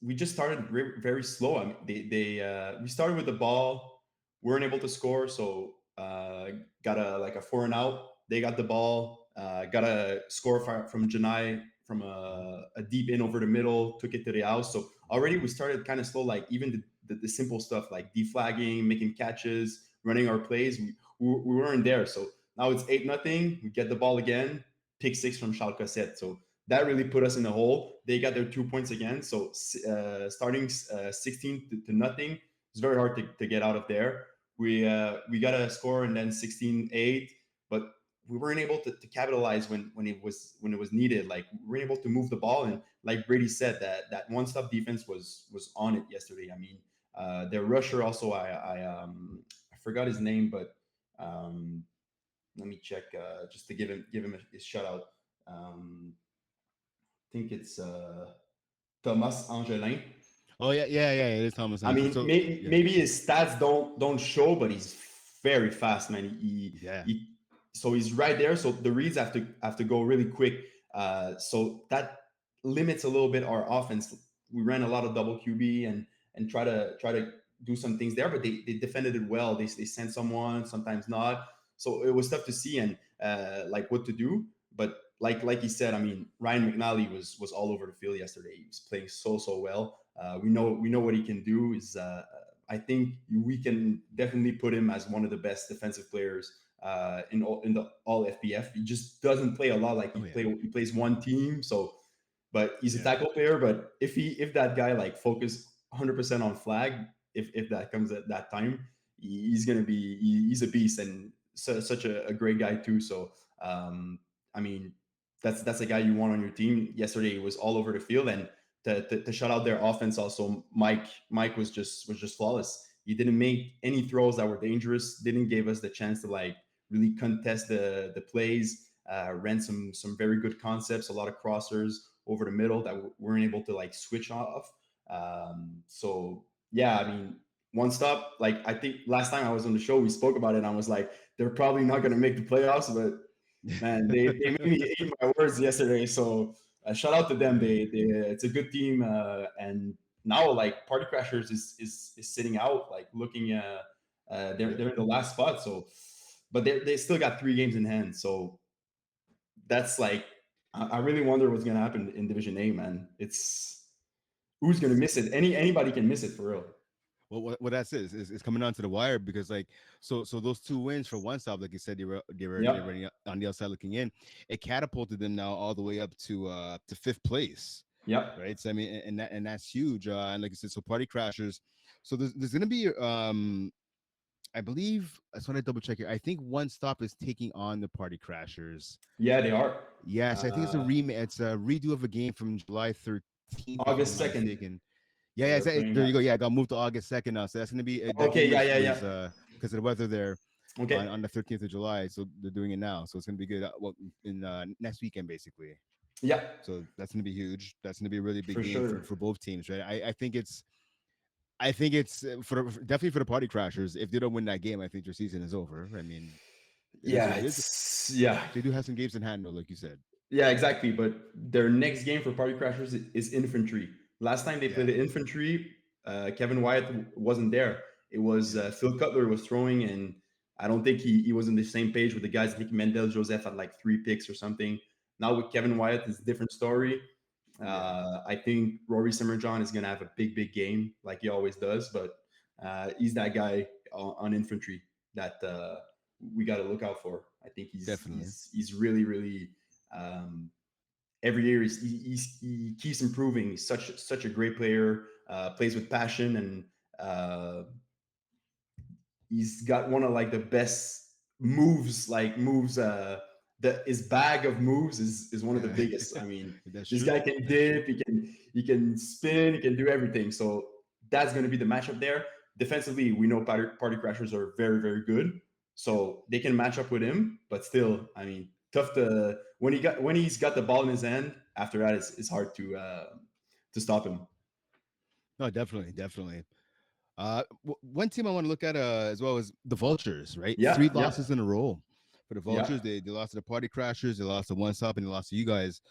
Speaker 3: We just started very slow. I mean, we started with the ball, weren't able to score, so got a 4 and out. They got the ball, got a score from Janai from a deep in over the middle, took it to the house. So already we started kind of slow. Like even the simple stuff like deflagging, making catches, running our plays, we weren't there. So now it's 8-0. We get the ball again, pick six from Charles Cossette. So that really put us in the hole. They got their 2 points again. So starting 16 to nothing, it's very hard to get out of there. We got a score and then 16-8, but we weren't able to capitalize when it was needed. Like we weren't able to move the ball, and like Brady said, that one stop defense was on it yesterday. I mean, their rusher also I forgot his name, but um, let me check just to give him a shout out. I think it's Thomas Angelin.
Speaker 1: Oh yeah. It is Thomas
Speaker 3: I
Speaker 1: Angelo.
Speaker 3: mean,
Speaker 1: So yeah,
Speaker 3: maybe his stats don't show, but he's very fast, man.
Speaker 1: yeah,
Speaker 3: So he's right there. So the reads have to go really quick. So that limits a little bit our offense. We ran a lot of double QB and try to do some things there, but they defended it well. They sent someone, sometimes not. So it was tough to see and like what to do. But like he said, I mean, Ryan McNally was all over the field yesterday. He was playing so well. We know what he can do. Is I think we can definitely put him as one of the best defensive players in the all FPF. He just doesn't play a lot. Like
Speaker 1: oh yeah,
Speaker 3: he plays one team. So, but he's a
Speaker 1: yeah,
Speaker 3: tackle player. But if that guy like focus 100% on flag, if that comes at that time, he's gonna be he's a beast and such a great guy too. So I mean that's a guy you want on your team. Yesterday he was all over the field and to shut out their offense. Also, Mike was just flawless. He didn't make any throws that were dangerous. Didn't give us the chance to like really contest the plays. Ran some very good concepts. A lot of crossers over the middle that weren't able to like switch off. So yeah, I mean, one stop. Like I think last time I was on the show, we spoke about it. And I was like, they're probably not going to make the playoffs, but man, they made me eat my words yesterday. So shout out to them.
Speaker 1: yeah,
Speaker 3: They it's a good team, and now like Party Crashers is sitting out, like looking. They're in the last spot. So, but they still got 3 games in hand. So that's like I really wonder what's gonna happen in Division A, man. It's who's gonna miss it. Anybody can miss it for real.
Speaker 1: well, what that is coming down to the wire because like so those two wins for one stop, like you said, they were
Speaker 3: Yep.
Speaker 1: already on the outside looking in. It catapulted them now all the way up to fifth place,
Speaker 3: Yep.
Speaker 1: right? So I mean, and that's huge. And like I said, so Party Crashers. So there's gonna be I believe I just want to double check here. I think one stop is taking on the Party Crashers.
Speaker 3: Yeah, they are.
Speaker 1: Yes, I think it's a
Speaker 3: Uh,
Speaker 1: It's a redo of a game from July 13th, if I'm
Speaker 3: August
Speaker 1: not
Speaker 3: 2nd.
Speaker 1: mistaken. Yeah, yeah,
Speaker 3: They're playing
Speaker 1: there you
Speaker 3: that.
Speaker 1: go. Yeah, it got moved to August 2nd now. So that's gonna be that
Speaker 3: Okay.
Speaker 1: game
Speaker 3: Yeah.
Speaker 1: was
Speaker 3: Yeah. Yeah.
Speaker 1: because of the weather there
Speaker 3: Okay.
Speaker 1: on the 13th of July. So they're doing it now. So it's gonna be good. Well, in next weekend basically.
Speaker 3: Yeah.
Speaker 1: So that's gonna be huge. That's gonna be a really big
Speaker 3: For
Speaker 1: game
Speaker 3: sure.
Speaker 1: for both teams, right? I think it's I think it's definitely for the party crashers. If they don't win that game, I think their season is over. I mean, it is
Speaker 3: Yeah,
Speaker 1: what it is.
Speaker 3: it's yeah.
Speaker 1: They do have some games in hand, though, like you said.
Speaker 3: Yeah, exactly. But their next game for Party Crashers is Infantry. Last time they
Speaker 1: Yeah,
Speaker 3: played the Infantry, Kevin Wyatt wasn't there. It was
Speaker 1: yeah,
Speaker 3: Phil Cutler was throwing, and I don't think he was on the same page with the guys. I think Mendel Joseph had like 3 picks or something. Now with Kevin Wyatt, it's a different story.
Speaker 1: yeah.
Speaker 3: I think Rory Simmerjohn is going to have a big game like he always does, but he's that guy on Infantry that we got to look out for. I think
Speaker 1: Definitely.
Speaker 3: he's really um, every year he keeps improving. He's such a great player. Plays with passion, and he's got one of like the best moves. Like moves. His bag of moves is one of the
Speaker 1: Yeah,
Speaker 3: biggest. I mean,
Speaker 1: that's
Speaker 3: this guy
Speaker 1: true.
Speaker 3: can
Speaker 1: That's true.
Speaker 3: dip. He can spin. He can do everything. So that's going to be the matchup there. Defensively, we know Party Crashers are very good,
Speaker 1: Yep.
Speaker 3: so they can match up with him. But still, I mean, tough to when he's got the ball in his hand. After that, it's hard to stop him.
Speaker 1: No, definitely, definitely. One team I want to look at as well is the Vultures. Right, three
Speaker 3: Yeah,
Speaker 1: losses in a row for the
Speaker 3: yeah.
Speaker 1: Vultures. They lost to the Party Crashers. They lost to One Stop, and they lost to you guys,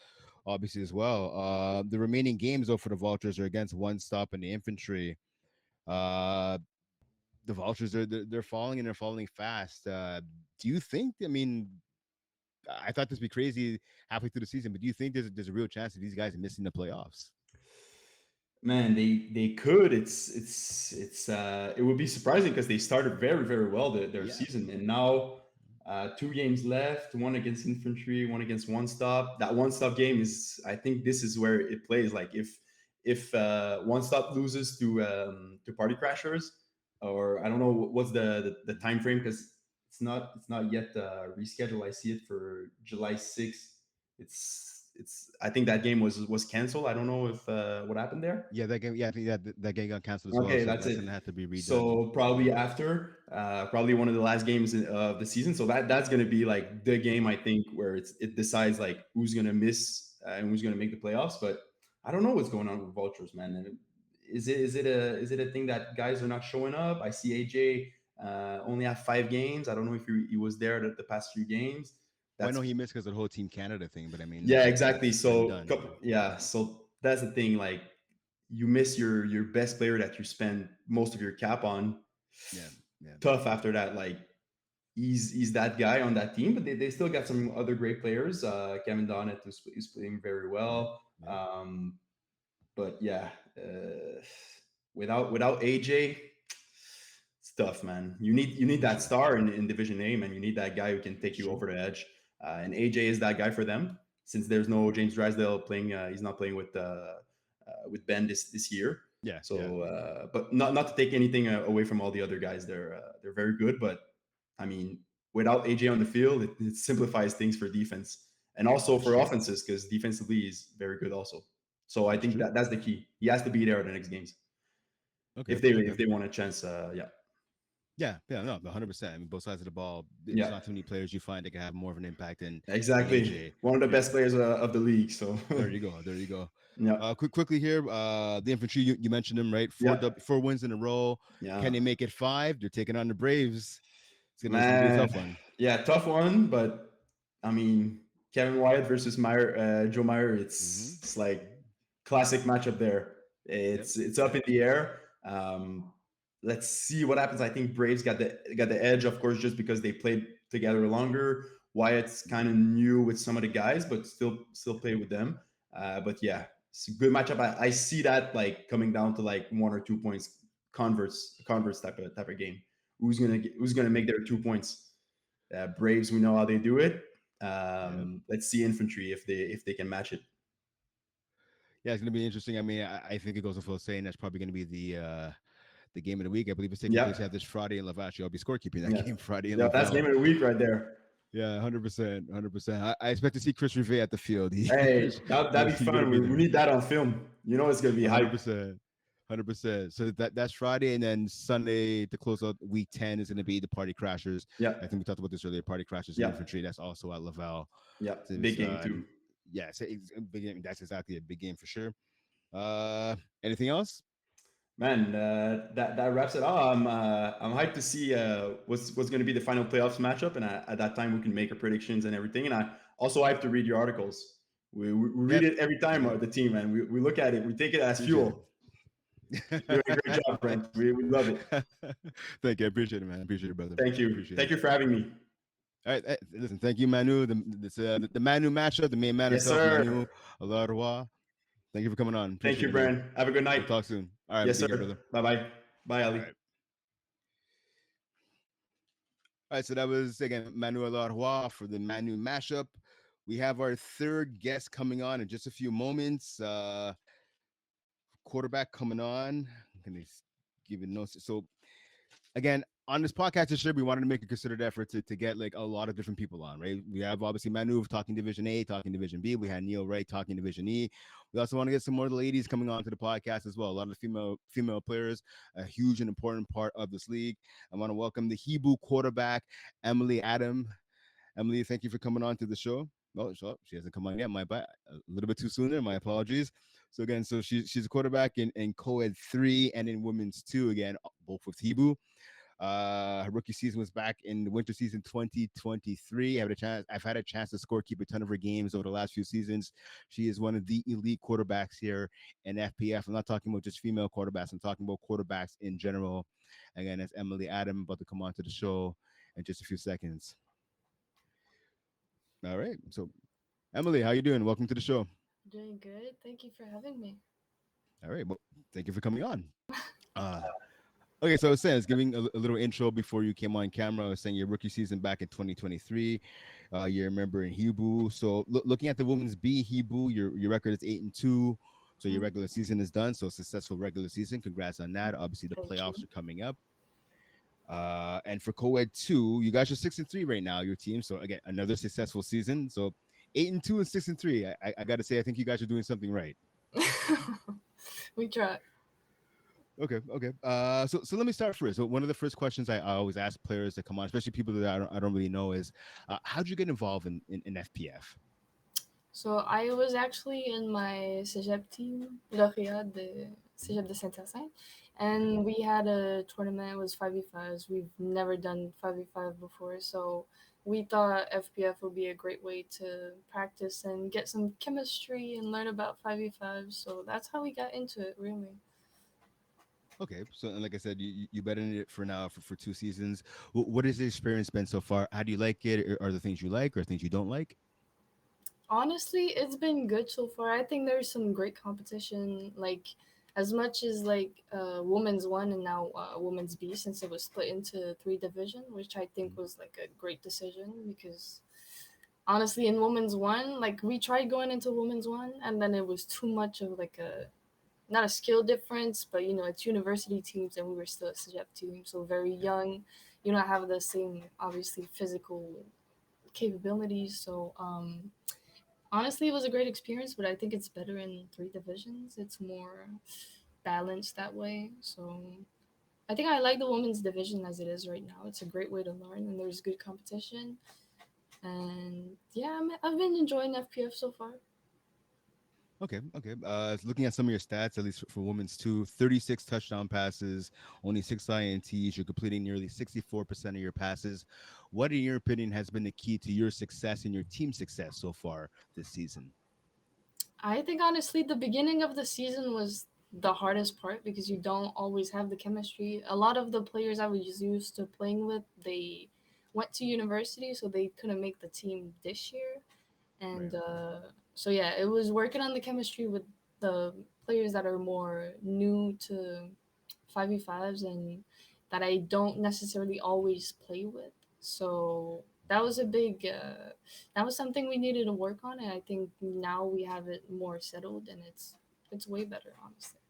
Speaker 1: obviously as well. The remaining games though for the Vultures are against One Stop and the Infantry. Uh, the Vultures they're falling and they're falling fast. Do you think? I mean, I thought this would be crazy halfway through the season, but do you think there's a real chance that these guys are missing the playoffs?
Speaker 3: Man, they could. It would be surprising because they started very well their
Speaker 1: Yeah,
Speaker 3: season, and now 2 games left. One against Infantry, one against One Stop. That One Stop game is, I think, this is where it plays. Like if One Stop loses to Party Crashers, or I don't know what's the time frame because it's not yet rescheduled. I see it for July 6th. It's I think that game was canceled. I don't know if what happened there.
Speaker 1: yeah, that game. Yeah, I think that game got canceled as well,
Speaker 3: Okay,
Speaker 1: so
Speaker 3: that's
Speaker 1: that's
Speaker 3: it.
Speaker 1: gonna have to be redone.
Speaker 3: So probably after, probably one of the last games of the season. So that's gonna be like the game I think where it decides like who's gonna miss and who's gonna make the playoffs. But I don't know what's going on with Vultures, man. And is it a thing that guys are not showing up? I see AJ only have 5 games. I don't know if he was there the past few games.
Speaker 1: Well, I know
Speaker 3: That's
Speaker 1: he missed because of the whole Team Canada thing, but I mean
Speaker 3: Yeah, exactly.
Speaker 1: that's been
Speaker 3: So
Speaker 1: done.
Speaker 3: yeah, so that's the thing. Like you miss your best player that you spend most of your cap on.
Speaker 1: Yeah, yeah,
Speaker 3: Tough after that. Like he's that guy on that team, but they still got some other great players. Kevin Donnet is playing very
Speaker 1: yeah,
Speaker 3: well.
Speaker 1: yeah.
Speaker 3: But yeah, without AJ, it's tough, man. You need
Speaker 1: For
Speaker 3: that
Speaker 1: sure.
Speaker 3: star in Division A, man. You need that guy who can take
Speaker 1: That's
Speaker 3: you
Speaker 1: true.
Speaker 3: over the edge. And AJ is that guy for them. Since there's no James Drysdale playing, he's not playing with Ben this year.
Speaker 1: Yeah, yeah,
Speaker 3: So, but not to take anything away from all the other guys. They're very good, but I mean, without AJ on the field, it simplifies things for defense and also
Speaker 1: that's
Speaker 3: for
Speaker 1: true.
Speaker 3: offenses because defensively he's very good also. So I
Speaker 1: That's
Speaker 3: think
Speaker 1: true.
Speaker 3: that's the key. He has to be there at the next games
Speaker 1: Okay,
Speaker 3: if they
Speaker 1: okay.
Speaker 3: if they want a chance. Yeah,
Speaker 1: Yeah, yeah, no, 100%. I mean, both sides of the ball. There's
Speaker 3: yeah,
Speaker 1: not too many players you find that can have more of an impact than
Speaker 3: exactly.
Speaker 1: AJ.
Speaker 3: One of the
Speaker 1: Yeah,
Speaker 3: best players of the league. So
Speaker 1: there you go. There you go.
Speaker 3: yeah,
Speaker 1: Quickly here. The infantry you mentioned them right.
Speaker 3: yeah,
Speaker 1: 4 wins in a row. Can
Speaker 3: yeah.
Speaker 1: they make it 5? They're taking on the Braves. It's gonna be a
Speaker 3: Man,
Speaker 1: tough one.
Speaker 3: yeah, tough one, but I mean, Kevin Wyatt versus Joe Meyer,
Speaker 1: Hmm.
Speaker 3: it's like classic matchup there.
Speaker 1: Yep.
Speaker 3: It's up in the air. Let's see what happens. I think Braves got the edge, of course, just because they played together longer. Wyatt's kind of new with some of the guys, but still play with them. But yeah, it's a good matchup. I see that like coming down to like 1 or 2 points, converse type of game. Who's gonna make their 2 points? Braves, we know how they do it.
Speaker 1: Yep.
Speaker 3: Let's see infantry if they can match it.
Speaker 1: Yeah, it's gonna be interesting. I mean, I think it goes without saying that's probably gonna be the game of the week. I believe it's taking
Speaker 3: Yeah,
Speaker 1: place this Friday in Lavash. I'll be scorekeeping that
Speaker 3: yeah,
Speaker 1: game Friday in
Speaker 3: yeah. That's
Speaker 1: Laval.
Speaker 3: game of the week right there.
Speaker 1: Yeah, 100%, 100%. I expect to see Chris Rivet at the field.
Speaker 3: Hey, that'd be
Speaker 1: He's gonna
Speaker 3: fun.
Speaker 1: be
Speaker 3: We
Speaker 1: there.
Speaker 3: need that on film. You know it's gonna be hype.
Speaker 1: 100%, 100%. So that's Friday, and then Sunday to close out week 10 is gonna be the Party Crashers.
Speaker 3: Yeah,
Speaker 1: I think we talked about this earlier. Party Crashers and
Speaker 3: yeah,
Speaker 1: Infantry. That's also at Laval.
Speaker 3: yeah.
Speaker 1: Since
Speaker 3: Big game too.
Speaker 1: yeah, it's a big game. That's exactly a big game for sure. Anything else?
Speaker 3: Man, that wraps it up. I'm hyped to see what's going to be the final playoffs matchup, and at that time we can make our predictions and everything. And I also hyped to read your articles. We read
Speaker 1: Yep.
Speaker 3: it every time, the team, and we look at it. We take it as
Speaker 1: Appreciate
Speaker 3: fuel. You're doing a great job, Brent. We love it.
Speaker 1: Thank you. I appreciate it, man. I appreciate it, brother.
Speaker 3: Thank you.
Speaker 1: Appreciate
Speaker 3: Thank
Speaker 1: it.
Speaker 3: you for having me.
Speaker 1: All right. Listen, thank you, Manu. The Manu mashup, the main man
Speaker 3: Yes,
Speaker 1: himself, Manu
Speaker 3: sir.
Speaker 1: Alarwa. Thank you for coming on.
Speaker 3: Thank
Speaker 1: Appreciate
Speaker 3: you,
Speaker 1: it, man.
Speaker 3: Brent. Have a good
Speaker 1: We'll
Speaker 3: night.
Speaker 1: talk soon. All right.
Speaker 3: Yes,
Speaker 1: Be good, brother.
Speaker 3: sir. Bye bye. Bye,
Speaker 1: All
Speaker 3: Ali.
Speaker 1: right. All right. So that was, again, Manu Alarwa for the Manu mashup. We have our third guest coming on in just a few moments. Quarterback coming on. I'm going to give it notes. So, again, on this podcast this year, we wanted to make a considered effort to get like a lot of different people on, right? We have obviously Manu talking Division A, talking Division B. We had Neil Wright talking Division E. We also want to get some more of the ladies coming on to the podcast as well. A lot of the female players, a huge and important part of this league. I want to welcome the Hebrew quarterback, Emilie Adam. Emilie, thank you for coming on to the show. Oh, she hasn't come on yet. My bad. A little bit too soon there. My apologies. So again, she's a quarterback in co-ed 3 and in women's 2, again, both with Hebrew. Her rookie season was back in the winter season 2023. I've had a chance to keep a ton of her games over the last few seasons. She is one of the elite quarterbacks here in FPF. I'm not talking about just female quarterbacks. I'm talking about quarterbacks in general. Again, that's Emilie Adam, about to come on to the show in just a few seconds. All right. So, Emilie, how you doing? Welcome to the show.
Speaker 4: Doing good. Thank you for having me.
Speaker 1: All right. Well, thank you for coming on. Uh, Okay, so I was saying, I was giving a little intro before you came on camera. I was saying your rookie season back in 2023. You're a member in Hebrew. So looking at the women's B Hebrew, your record is 8-2. So your regular season is done. So successful regular season. Congrats on that. Obviously, the
Speaker 4: Thank
Speaker 1: playoffs
Speaker 4: you.
Speaker 1: are coming up. And for co-ed 2, you guys are 6-3 right now, your team. So again, another successful season. So 8-2 and 6-3. I got to say, I think you guys are doing something right.
Speaker 4: We try.
Speaker 1: Okay. So let me start first. So one of the first questions I always ask players that come on, especially people that I don't really know, is how'd you get involved in FPF?
Speaker 4: So I was actually in my Cégep team, Lauréat de Cégep de Saint-Hyacinthe, and we had a tournament. It was 5v5s. We've never done 5v5 before, so we thought FPF would be a great way to practice and get some chemistry and learn about 5v5s. So that's how we got into it, really.
Speaker 1: Okay, so and like I said, you been in it for now for 2 seasons. What has the experience been so far? How do you like it? Are there things you like or things you don't like?
Speaker 4: Honestly, it's been good so far. I think there's some great competition. Like as much as like women's one and now women's B, since it was split into 3 division, which I think was like a great decision because honestly, in women's one, like we tried going into women's one, and then it was too much of like a not a skill difference, but it's university teams, and we were still a subject team, so very young. You don't have the same obviously physical capabilities. So honestly, it was a great experience, but I think it's better in 3 divisions. It's more balanced that way. So I think I like the women's division as it is right now. It's a great way to learn, and there's good competition. And yeah, I've been enjoying FPF so far.
Speaker 1: Okay. Looking at some of your stats, at least for women's 2, 36 touchdown passes, only 6 INTs. You're completing nearly 64% of your passes. What, in your opinion, has been the key to your success and your team success so far this season?
Speaker 4: I think honestly, the beginning of the season was the hardest part because you don't always have the chemistry. A lot of the players I was used to playing with, they went to university, so they couldn't make the team this year. And
Speaker 1: Right.
Speaker 4: so yeah, it was working on the chemistry with the players that are more new to 5v5s and that I don't necessarily always play with. So that was a big that was something we needed to work on, and I think now we have it more settled, and it's way better, honestly.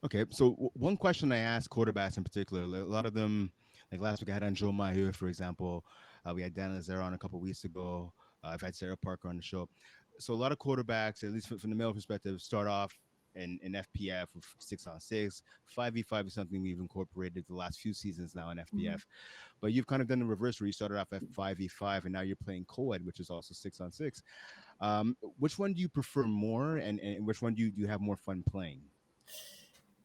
Speaker 1: Okay, so one question I ask quarterbacks in particular, a lot of them, like last week I had Angel Mahieu, for example. We had Dan Lazare on a couple weeks ago. I've had Sarah Parker on the show. So a lot of quarterbacks, at least from the male perspective, start off in FPF with 6-on-6. 5v5 is something we've incorporated the last few seasons now in
Speaker 4: Mhm.
Speaker 1: FPF. But you've kind of done the reverse where you started off at 5v5 and now you're playing co-ed, which is also 6-on-6. Which one do you prefer more, and which one do you have more fun playing?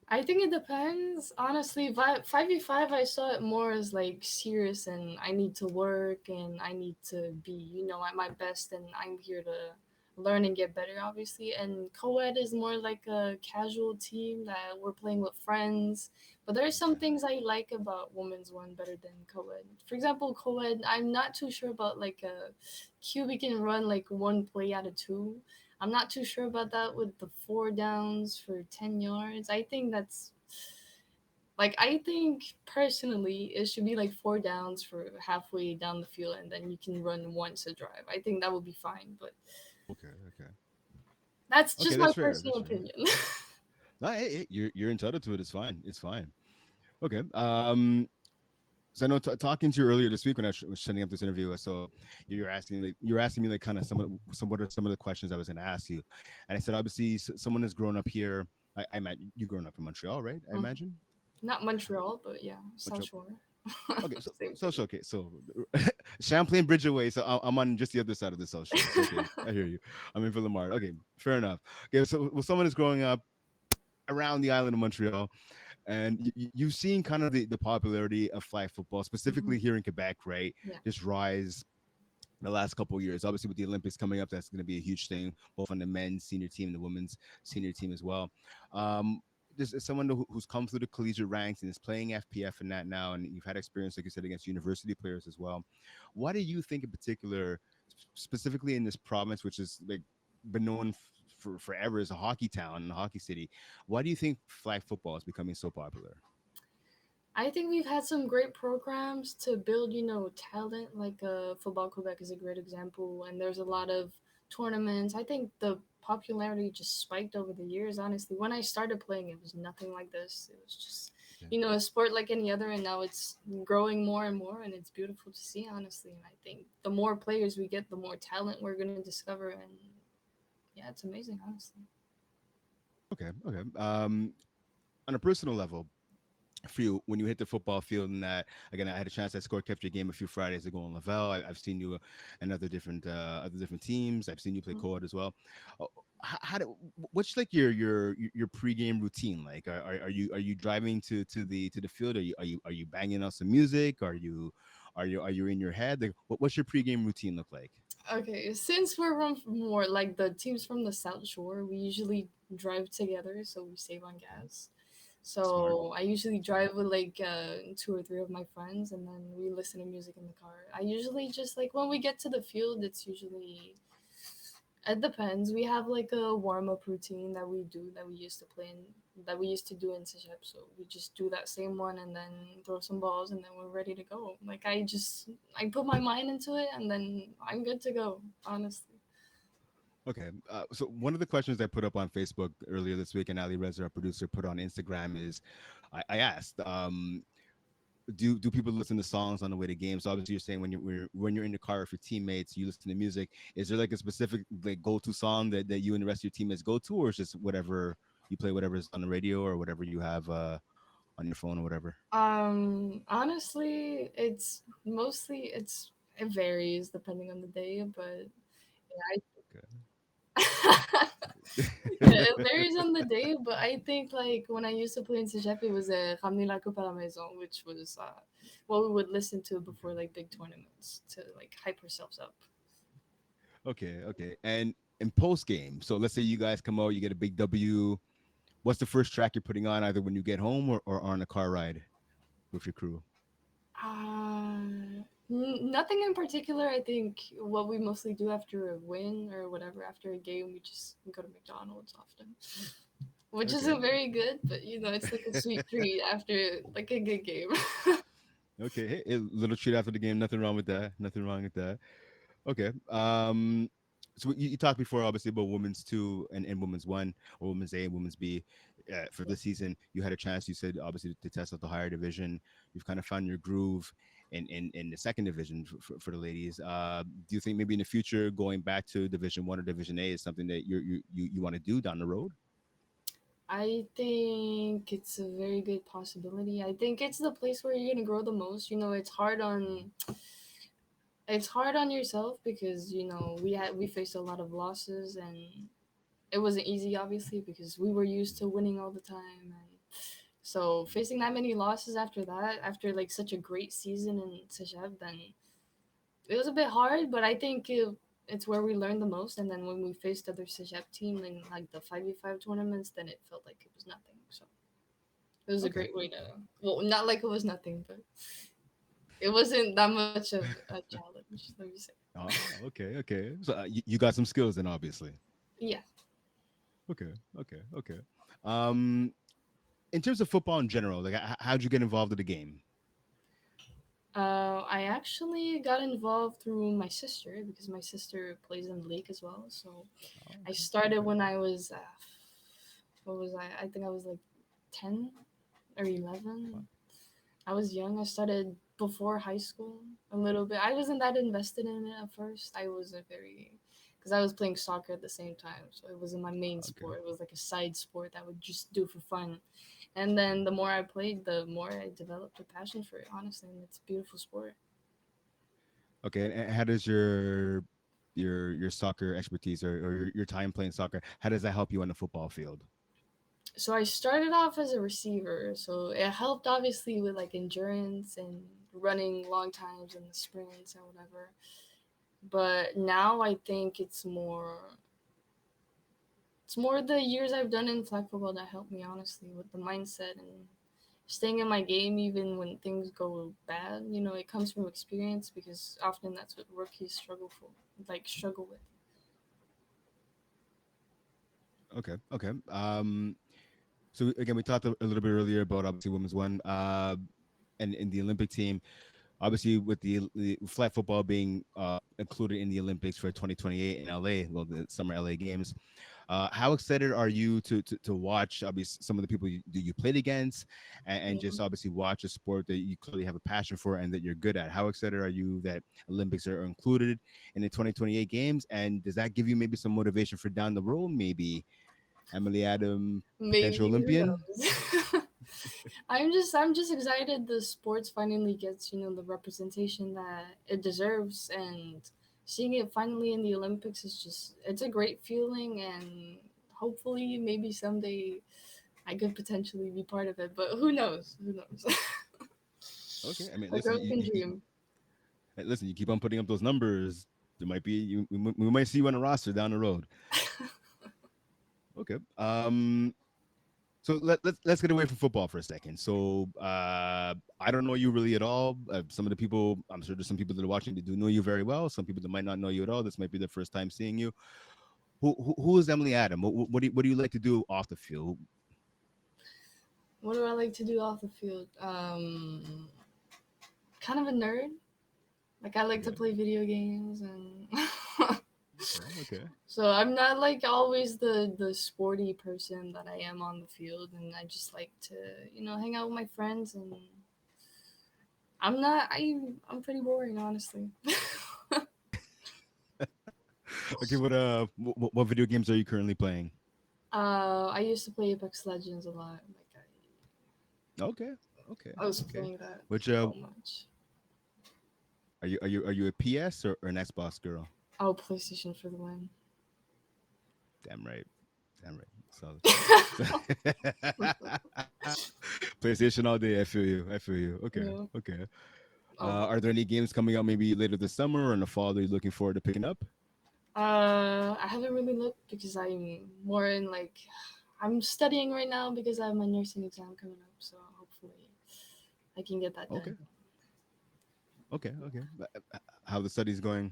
Speaker 4: I think it depends. Honestly, 5v5, I saw it more as like serious and I need to work and I need to be, at my best and I'm here to learn and get better, obviously. And co-ed is more like a casual team that we're playing with friends. But there's some
Speaker 1: Okay.
Speaker 4: things I like about women's one better than co-ed. For example, co-ed, I'm not too sure about like a QB can run like one play out of two. I'm not too sure about that with the four downs for 10 yards. I think personally it should be like four downs for halfway down the field and then you can run once a drive. I think that would be fine, but
Speaker 1: Okay. Okay.
Speaker 4: that's
Speaker 1: Okay.
Speaker 4: just my
Speaker 1: That's fair.
Speaker 4: personal
Speaker 1: That's fair.
Speaker 4: opinion.
Speaker 1: No, hey, you're entitled to it. It's fine. It's fine. Okay. So I know talking to you earlier this week when I was setting up this interview, so you're asking me like kind of some what are some of the questions I was going to ask you, and I said obviously someone has grown up here. I imagine you grown up in Montreal, right? I
Speaker 4: Mhm.
Speaker 1: imagine
Speaker 4: Not Montreal, but yeah, South
Speaker 1: Montreal.
Speaker 4: Shore.
Speaker 1: Okay, so
Speaker 4: Same
Speaker 1: so
Speaker 4: thing.
Speaker 1: so okay, so Champlain Bridge away. So I'm on just the other side of the South Shore. So okay, I hear you. I'm in Villemart. Okay, fair enough. Okay, so well, someone is growing up around the island of Montreal, and you've seen kind of the popularity of flag football,
Speaker 4: Mhm.
Speaker 1: specifically here in Quebec, right?
Speaker 4: Yeah.
Speaker 1: Just rise the last couple of years. Obviously, with the Olympics coming up, that's going to be a huge thing, both on the men's senior team and the women's senior team as well. Um, this is someone who's come through the collegiate ranks and is playing FPF and that now, and you've had experience, like you said, against university players as well. What do you think in particular, specifically in this province, which is like been known for forever as a hockey town and a hockey city? Why do you think flag football is becoming so popular?
Speaker 4: I think we've had some great programs to build, talent. Like Football Quebec is a great example, and there's a lot of tournaments. I think the popularity just spiked over the years. Honestly, when I started playing, it was nothing like this. It was just,
Speaker 1: Yeah.
Speaker 4: a sport like any other, and now it's growing more and more, and it's beautiful to see. Honestly, and I think the more players we get, the more talent we're gonna discover, and yeah, it's amazing. Honestly.
Speaker 1: Okay. Okay. On a personal level, for you when you hit the football field and that again I had a chance to score kept your game a few Fridays ago in Laval. I've seen you in other different teams. I've seen you play co-ed as well. Oh, how do, what's like your pregame routine like? Are you driving to the field? Are you banging out some music? Are you in your head? Like, what's your pregame routine look like?
Speaker 4: Okay, since we're from more like the teams from the South Shore, we usually drive together so we save on
Speaker 1: Okay.
Speaker 4: gas.
Speaker 1: Smart.
Speaker 4: So I usually drive with like two or three of my friends, and then we listen to music in the car. I usually just like when we get to the field, it's usually it depends. We have like a warm up routine that we do that we used to play in that we used to do in Sejep. So we just do that same one and then throw some balls and then we're ready to go. Like I put my mind into it and then I'm good to go. Honestly.
Speaker 1: Okay. So one of the questions I put up on Facebook earlier this week, and Ali Reza, our producer, put on Instagram is, I asked, do people listen to songs on the way to games? So obviously, you're saying when you're in the car with your teammates, you listen to music. Is there like a specific like go to song that you and the rest of your teammates go to, or is just whatever you play, whatever's on the radio or whatever you have on your phone or whatever?
Speaker 4: Honestly, it varies depending on the day, but yeah, it varies on the day, but I think like when I used to play in Cégep, it was Ramener la coupe à la maison, which was what we would listen to before like big tournaments to like hype ourselves up.
Speaker 1: Okay, okay. And in post game, so let's say you guys come out, you get a big W. What's the first track you're putting on, either when you get home or on a car ride with your crew?
Speaker 4: Nothing in particular. I think what we mostly do after a win or whatever, after a game, we just go to McDonald's often, which
Speaker 1: Okay,
Speaker 4: isn't very good, but it's like a sweet treat after like a good game.
Speaker 1: okay. Hey, a little treat after the game. Nothing wrong with that. Nothing wrong with that. Okay. So you talked before, obviously, about women's two and women's one, or women's A and women's B. For this season, you had a chance. You said obviously to test out the higher division. You've kind of found your groove in the second division for the ladies. Do you think maybe in the future going back to Division One or Division A is something that you want to do down the road?
Speaker 4: I think it's a very good possibility. I think it's the place where you're gonna grow the most. It's hard on yourself because we faced a lot of losses and it wasn't easy obviously because we were used to winning all the time and So facing that many losses after that, after like such a great season in Sejeb, then it was a bit hard. But I think it's where we learned the most. And then when we faced other Sejeb team in like the 5v5 tournaments, then it felt like it was nothing. So it was a
Speaker 1: Okay.
Speaker 4: great way to, well, not like it was nothing, but it wasn't that much of a challenge. Let me say.
Speaker 1: Oh, okay. So you got some skills then, obviously.
Speaker 4: Yeah.
Speaker 1: Okay, okay. Um, in terms of football in general, like how'd you get involved in the game?
Speaker 4: I actually got involved through my sister because my sister plays in the league as well. So
Speaker 1: Oh,
Speaker 4: I
Speaker 1: okay,
Speaker 4: started
Speaker 1: okay.
Speaker 4: when I was, what was I? I think I was like 10 or
Speaker 1: Wow.
Speaker 4: 11. I was young. I started before high school a little bit. I wasn't that invested in it at first. I wasn't very, because I was playing soccer at the same time. So it wasn't my main
Speaker 1: Okay.
Speaker 4: sport. It was like a side sport that I would just do for fun. And then the more I played, the more I developed a passion for it, honestly. And it's a beautiful sport.
Speaker 1: Okay, and how does your soccer expertise or your time playing soccer, how does that help you on the football field?
Speaker 4: So I started off as a receiver. So it helped obviously with like endurance and running long times and the sprints and whatever. But now I think it's more the years I've done in flag football that helped me honestly with the mindset and staying in my game even when things go bad. It comes from experience because often that's what rookies struggle with.
Speaker 1: Okay, okay. So again, we talked a little bit earlier about obviously women's one, and in the Olympic team. Obviously, with the flag football being included in the Olympics for 2028 in LA, well, the Summer LA Games. How excited are you to watch obviously some of the people you played against, and just
Speaker 4: Mhm.
Speaker 1: obviously watch a sport that you clearly have a passion for and that you're good at? How excited are you that Olympics are included in the 2028 games, and does that give you maybe some motivation for down the road, maybe Emilie Adam, potential
Speaker 4: Maybe, who
Speaker 1: Olympian?
Speaker 4: knows? I'm just excited the sports finally gets, the representation that it deserves, and seeing it finally in the Olympics is just it's a great feeling, and hopefully maybe someday I could potentially be part of it, but who knows? Who knows?
Speaker 1: Okay, I mean,
Speaker 4: A
Speaker 1: listen,
Speaker 4: girl can dream.
Speaker 1: listen, you keep on putting up those numbers. There might be we might see you on a roster down the road. Okay. So let's get away from football for a second. So I don't know you really at all. Some of the people, I'm sure there's some people that are watching that do know you very well. Some people that might not know you at all. This might be their first time seeing you. Who is Emilie Adam? What do you like to do off the field?
Speaker 4: What do I like to do off the field? Kind of a nerd. Like I like to
Speaker 1: Okay,
Speaker 4: play video games and
Speaker 1: okay.
Speaker 4: so I'm not like always the sporty person that I am on the field, and I just like to hang out with my friends, and I'm pretty boring honestly.
Speaker 1: Okay, what video games are you currently playing?
Speaker 4: I used to play Apex Legends a lot. Like
Speaker 1: Okay, okay,
Speaker 4: I was
Speaker 1: okay.
Speaker 4: playing that
Speaker 1: Which
Speaker 4: so much.
Speaker 1: are you a PS or an Xbox girl?
Speaker 4: Oh, PlayStation for the win.
Speaker 1: Damn right. Damn right. So PlayStation all day. I feel you. I feel you. Okay.
Speaker 4: Yeah.
Speaker 1: Okay.
Speaker 4: Oh.
Speaker 1: Are there any games coming out maybe later this summer or in the fall that you're looking forward to picking up?
Speaker 4: I haven't really looked because I'm more in like I'm studying right now because I have my nursing exam coming up, so hopefully I can get that
Speaker 1: Okay.
Speaker 4: done.
Speaker 1: Okay. Okay. How the studies going?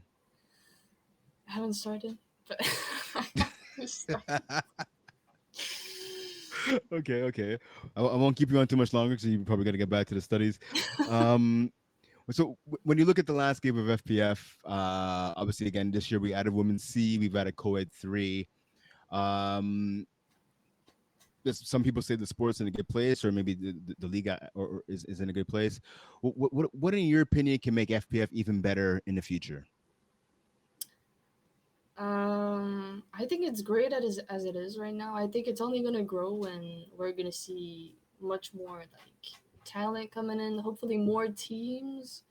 Speaker 4: I haven't started, but I have to start.
Speaker 1: Okay. Okay. I won't keep you on too much longer because you're probably gonna get back to the studies. Um, so when you look at the landscape of FPF, obviously again this year we added women's C, we've added co-ed 3. Um, some people say the sport's in a good place, or maybe the league is in a good place. What in your opinion can make FPF even better in the future?
Speaker 4: I think it's great as it is right now. I think it's only gonna grow when we're gonna see much more like talent coming in. Hopefully, more teams.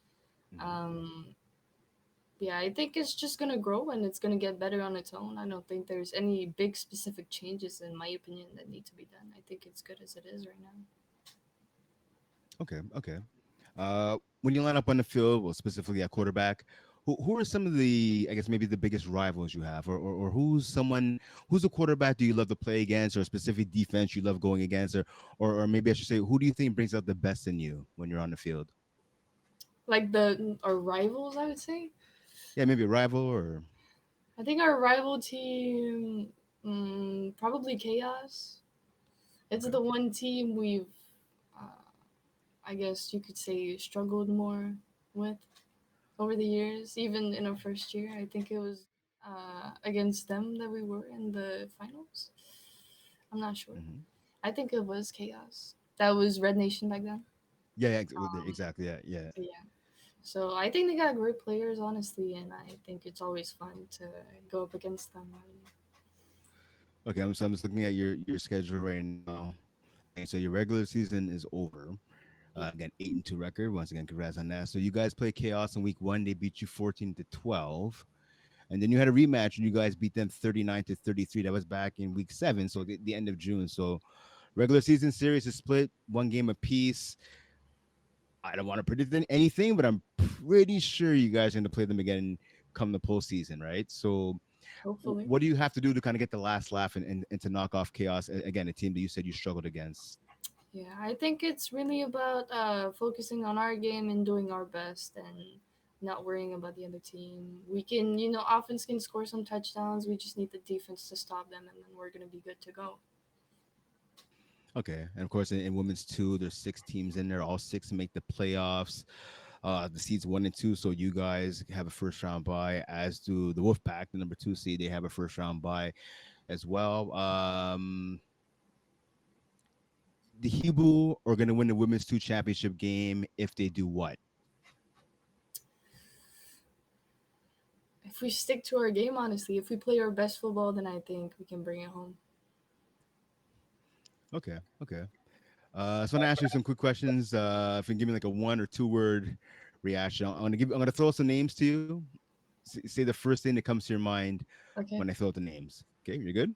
Speaker 1: Mhm.
Speaker 4: Um, yeah, I think it's just gonna grow and it's gonna get better on its own. I don't think there's any big specific changes, in my opinion, that need to be done. I think it's good as it is right now.
Speaker 1: Okay, okay. When you line up on the field, well, specifically at quarterback, who are some of the, I guess maybe the biggest rivals you have, or who's a quarterback do you love to play against, or a specific defense you love going against, or maybe I should say, who do you think brings out the best in you when you're on the field?
Speaker 4: Like the our rivals, I would say.
Speaker 1: Yeah, maybe a rival or
Speaker 4: I think our rival team, probably Chaos. It's
Speaker 1: okay.
Speaker 4: the one team we've, uh, I guess you could say, struggled more with over the years. Even in our first year, I think it was against them that we were in the finals. I'm not sure.
Speaker 1: Hmm.
Speaker 4: I think it was Chaos. That was Red Nation back then.
Speaker 1: Yeah, yeah,
Speaker 4: Um,
Speaker 1: exactly. Yeah, yeah.
Speaker 4: so yeah. So I think they got great players, honestly, and I think it's always fun to go up against them.
Speaker 1: Okay, I'm just looking at your schedule right now. Okay, so your regular season is over.
Speaker 4: Yeah.
Speaker 1: Again, 8-2 record. Once again, congrats on that. So you guys play Chaos in week one. They beat you 14-12. And then you had a rematch and you guys beat them 39-33. That was back in week seven, so the end of June. So regular season series is split, one game apiece. I don't want to predict anything, but I'm pretty sure you guys are going to play them again come the postseason, right? So
Speaker 4: Hopefully.
Speaker 1: what do you have to do to kind of get the last laugh and to knock off Chaos? Again, a team that you said you struggled against.
Speaker 4: Yeah, I think it's really about focusing on our game and doing our best and not worrying about the other team. We can, offense can score some touchdowns. We just need the defense to stop them, and then we're gonna be good to go.
Speaker 1: Okay, and of course in women's two, there's six teams in there. All six make the playoffs. The seeds one and two, so you guys have a first round bye, as do the Wolfpack, the number two seed. They have a first round bye as well. The Hebrew are going to win the women's two championship game if they do what?
Speaker 4: If we stick to our game, honestly, if we play our best football, then I think we can bring it home.
Speaker 1: Okay, okay. So I'm gonna ask you some quick questions. If you can give me like a one or two word reaction, I'm gonna throw some names to you. Say the first thing that comes to your mind when
Speaker 4: Okay,
Speaker 1: I throw out the names. Okay, you're good.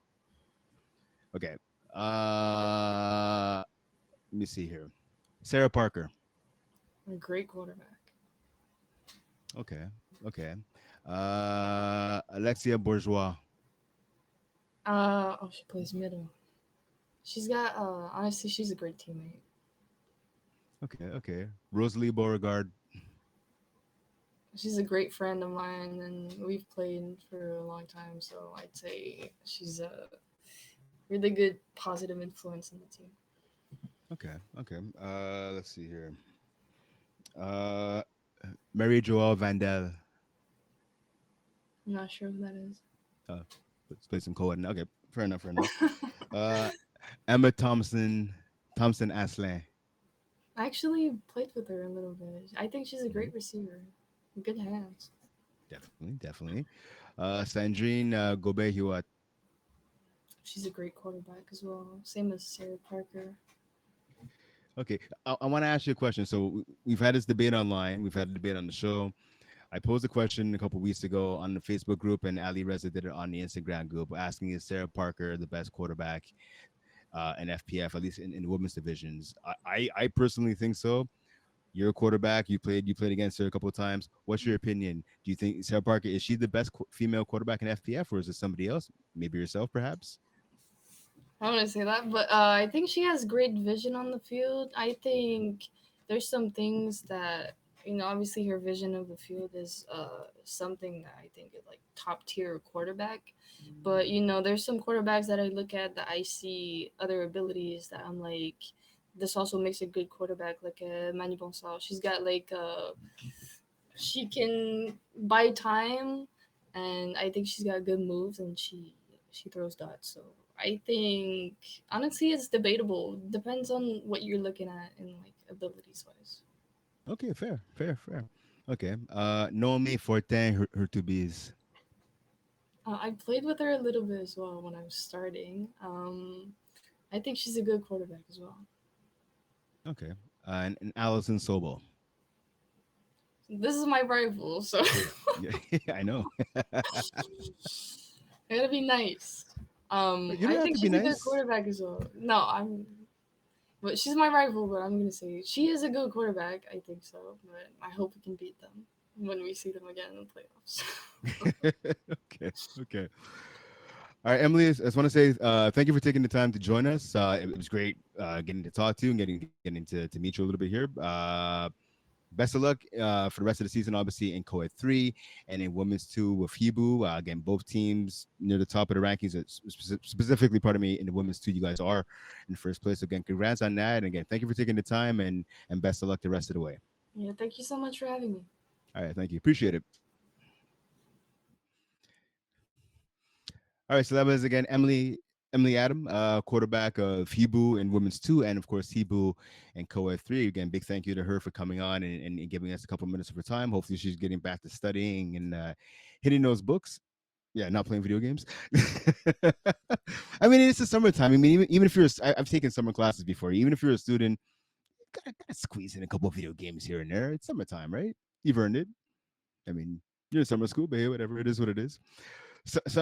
Speaker 1: Okay. Uh, Let me see here. Sarah Parker.
Speaker 4: a great quarterback.
Speaker 1: Okay. Okay. Alexia Bourgeois.
Speaker 4: Oh, she plays middle. She's got honestly, she's a great teammate.
Speaker 1: Okay. Okay. Rosalie Beauregard.
Speaker 4: She's a great friend of mine, and we've played for a long time. So I'd say she's a really good positive influence in the team.
Speaker 1: Okay. Okay. Let's see here. Uh, Mary Joelle Vandel.
Speaker 4: I'm not sure who that is.
Speaker 1: Uh, let's play some code. Okay. Fair enough. Fair enough. Uh, Emma Thompson Aslin.
Speaker 4: I actually played with her a little bit. I think she's a
Speaker 1: Mhm.
Speaker 4: great receiver. Good hands.
Speaker 1: Definitely. Definitely. Sandrine Gobet Hewitt.
Speaker 4: She's a great quarterback as well. Same as Sarah Parker.
Speaker 1: Okay. I want to ask you a question. So we've had this debate online. We've had a debate on the show. I posed a question a couple weeks ago on the Facebook group, and Ali Reza did it on the Instagram group, asking is Sarah Parker the best quarterback in FPF, at least in the women's divisions? I personally think so. You're a quarterback. You played against her a couple of times. What's your opinion? Do you think Sarah Parker is she the best female quarterback in FPF, or is it somebody else? Maybe yourself, perhaps.
Speaker 4: I want to say that, but I think she has great vision on the field. I think there's some things that obviously her vision of the field is something that I think is like top tier quarterback. But there's some quarterbacks that I look at that I see other abilities that I'm like, this also makes a good quarterback, like Manu Mashup. She's got like she can buy time, and I think she's got good moves, and she throws dots. So I think honestly, it's debatable. Depends on what you're looking at in like abilities wise.
Speaker 1: Okay, fair, fair, fair. Okay. Nomi Fortin Hurtubise.
Speaker 4: I played with her a little bit as well when I was starting. I think she's a good quarterback as well.
Speaker 1: Okay. And Allison Sobel.
Speaker 4: This is my rival, so
Speaker 1: Yeah, I know.
Speaker 4: I gotta be nice.
Speaker 1: You don't
Speaker 4: I
Speaker 1: have
Speaker 4: think
Speaker 1: to be
Speaker 4: she's a good
Speaker 1: nice.
Speaker 4: quarterback as well. No, I'm. But she's my rival. But I'm gonna say she is a good quarterback. I think so. But I hope we can beat them when we see them again in the playoffs.
Speaker 1: Okay. Okay. All right, Emily, I just want to say thank you for taking the time to join us. It was great getting to talk to you and getting to meet you a little bit here. Best of luck for the rest of the season, obviously in co-ed 3 and in women's 2 with Hebu. Again, both teams near the top of the rankings. Specifically, pardon me, in the women's 2, you guys are in first place. Again, congrats on that. And again, thank you for taking the time and best of luck the rest of the way.
Speaker 4: Yeah, thank you so much for having me.
Speaker 1: All right, thank you. Appreciate it. All right, so that was again Emilie Adam, quarterback of Hebu in women's 2, and of course Hebu in co-ed 3. Again, big thank you to her for coming on and giving us a couple minutes of her time. Hopefully, she's getting back to studying and hitting those books. Yeah, not playing video games. I mean, it's the summertime. I mean, even if I've taken summer classes before. Even if you're a student, gotta squeeze in a couple of video games here and there. It's summertime, right? You've earned it. I mean, you're in summer school, but hey, whatever. It is what it is.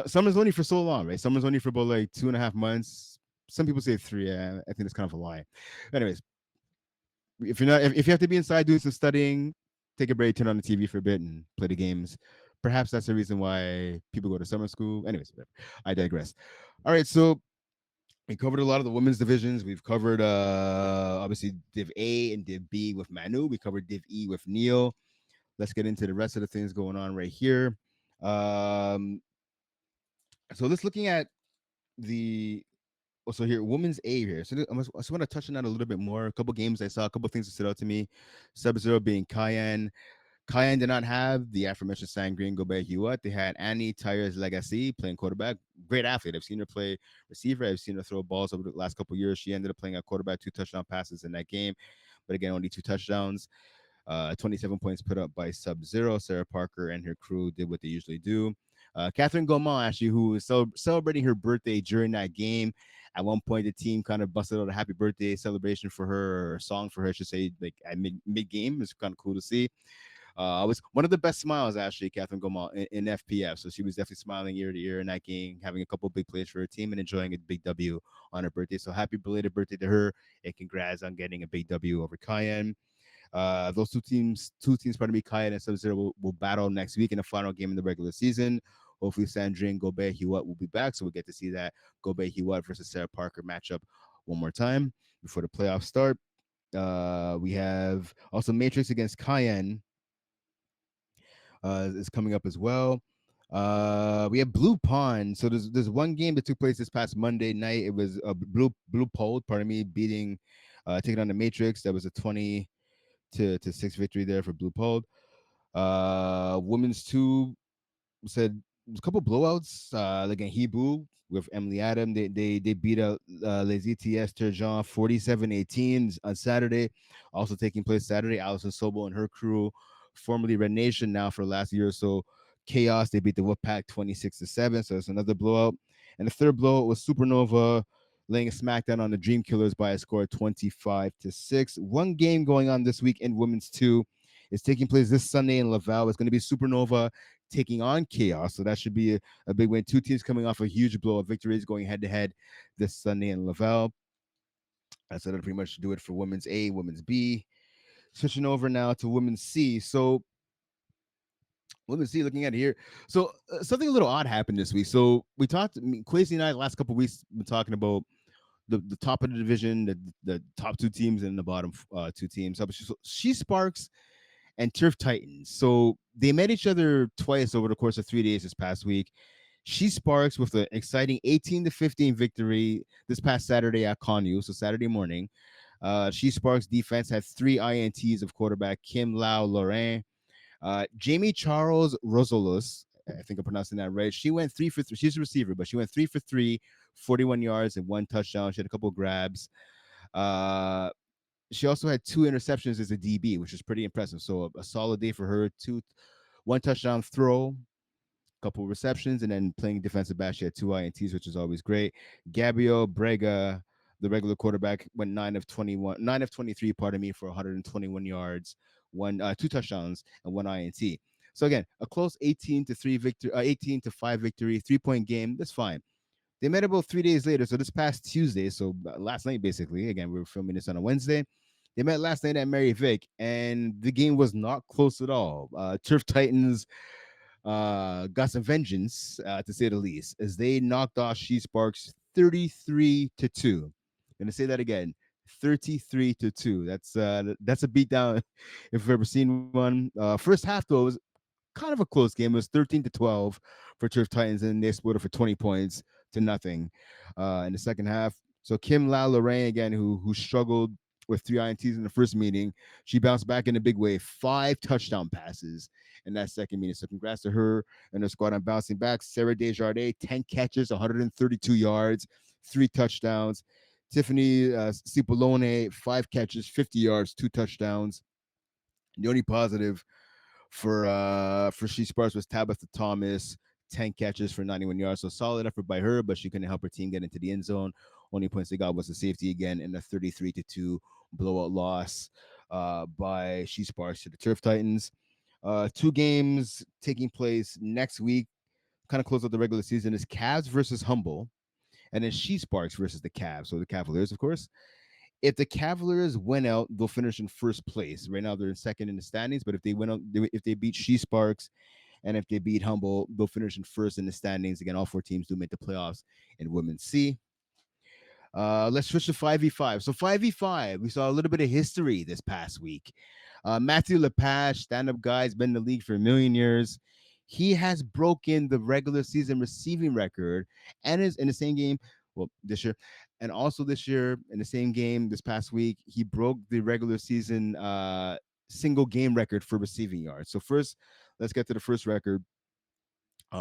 Speaker 1: Summer's only for so long, right? Summer's only for about like 2.5 months. Some people say 3. I think that's kind of a lie. Anyways, if you have to be inside doing some studying, take a break, turn on the TV for a bit, and play the games. Perhaps that's the reason why people go to summer school. Anyways, whatever. I digress. All right, so we covered a lot of the women's divisions. We've covered obviously Div A and Div B with Manu. We covered Div E with Neil. Let's get into the rest of the things going on right here. Um, so let's looking at the so here women's A here. So I just want to touch on that a little bit more. A couple games I saw, a couple things that stood out to me. Sub Zero being Cayenne. Cayenne did not have the aforementioned Sangre and Gobert Hewitt. They had Annie Tyres Legacy playing quarterback. Great athlete. I've seen her play receiver. I've seen her throw balls over the last couple of years. She ended up playing at quarterback, 2 touchdown passes in that game. But again, only 2 touchdowns. 27 points put up by Sub Zero. Sarah Parker and her crew did what they usually do. Catherine Gaumont, actually, who was celebrating her birthday during that game. At one point, the team kind of busted out a happy birthday celebration for her, or a song for her, I should say, like at mid game. It's kind of cool to see. It was one of the best smiles, actually, Catherine Gaumont in FPF. So she was definitely smiling ear to ear in that game, having a couple big plays for her team and enjoying a big W on her birthday. So happy belated birthday to her, and congrats on getting a big W over Cayenne. Those two teams, pardon me, Cayenne and Sub Zero will battle next week in the final game in the regular season. Hopefully, Sandrine Gobert Hewitt will be back, so we'll get to see that Gobert Hewitt versus Sarah Parker matchup one more time before the playoffs start. We have also Matrix against Cayenne is coming up as well. We have Blue Pond. So there's one game that took place this past Monday night. It was Blue Pole, pardon me, beating taking on the Matrix. That was a 20-6 victory there for Blue Pole. Women's 2 said a couple blowouts. Again, Hebu with Emilie Adam. They beat out Les ETS Turgeon 47-18 on Saturday. Also taking place Saturday, Allison Sobel and her crew, formerly Red Nation, now for the last year or so, Chaos. They beat the Wolfpack 26-7. So it's another blowout. And the third blowout was Supernova laying a smackdown on the Dream Killers by a score of 25-6. One game going on this week in Women's 2 is taking place this Sunday in Laval. It's going to be Supernova taking on Chaos. So that should be a big win. Two teams coming off a huge blow of victories going head to head this Sunday in Laval. So that'll pretty much do it for Women's A, Women's B. Switching over now to Women's C. So Women's C, looking at it here. So something a little odd happened this week. So we talked, Quasi and I, the last couple of weeks, been talking about the top of the division, the top 2 teams and the bottom 2 teams. So She Sparks and Turf Titans. So they met each other twice over the course of 3 days this past week. She Sparks with an exciting 18-15 victory this past Saturday at Connew, so Saturday morning. She Sparks defense had 3 INTs of quarterback Kim Lau Lorraine. Jamie Charles Rosolus, I think I'm pronouncing that right. She went 3 for 3. She's a receiver, but she went 3 for 3, 41 yards and 1 touchdown. She had a couple of grabs. She also had 2 interceptions as a DB, which is pretty impressive. So a solid day for her. 1 touchdown throw, couple of receptions, and then playing defensive back. She had 2 INTs, which is always great. Gabriel Brega, the regular quarterback, went 9 of 23, pardon me, for 121 yards, 2 touchdowns, and 1 INT. So again, a close 18-5 victory, 3-point game. That's fine. They met about 3 days later. So this past Tuesday, so last night basically. Again, we were filming this on a Wednesday. They met last night at Mary Vic, and the game was not close at all. Turf Titans got some vengeance, to say the least, as they knocked off She Sparks 33-2. Gonna say that again, 33-2. That's a beatdown if we've ever seen one. First half though was kind of a close game. It was 13-12 for Turf Titans, and they split it for 20 points to nothing in the second half. So Kim La Lorraine again, who struggled with 3 INTs in the first meeting, she bounced back in a big way. 5 touchdown passes in that second meeting. So congrats to her and her squad on bouncing back. Sarah Desjardins, 10 catches, 132 yards, 3 touchdowns. Tiffany Cipollone, 5 catches, 50 yards, 2 touchdowns. The only positive for She Sparks was Tabitha Thomas, 10 catches for 91 yards. So solid effort by her, but she couldn't help her team get into the end zone. Only points they got was a safety again in a 33-2 blowout loss by She Sparks to the Turf Titans. 2 games taking place next week, kind of close out the regular season, is Cavs versus Humble, and then She Sparks versus the Cavs. So the Cavaliers, of course. If the Cavaliers win out, they'll finish in first place. Right now, they're in second in the standings. But if they win out, if they beat She Sparks, and if they beat Humble, they'll finish in first in the standings. Again, all 4 teams do make the playoffs in Women's C. Let's switch to 5v5. So 5v5, we saw a little bit of history this past week. Matthew Lepage, stand-up guy, has been in the league for a million years. He has broken the regular season receiving record and is in the same game, well, this year. And also this year, in the same game this past week, he broke the regular season single game record for receiving yards. So first, let's get to the first record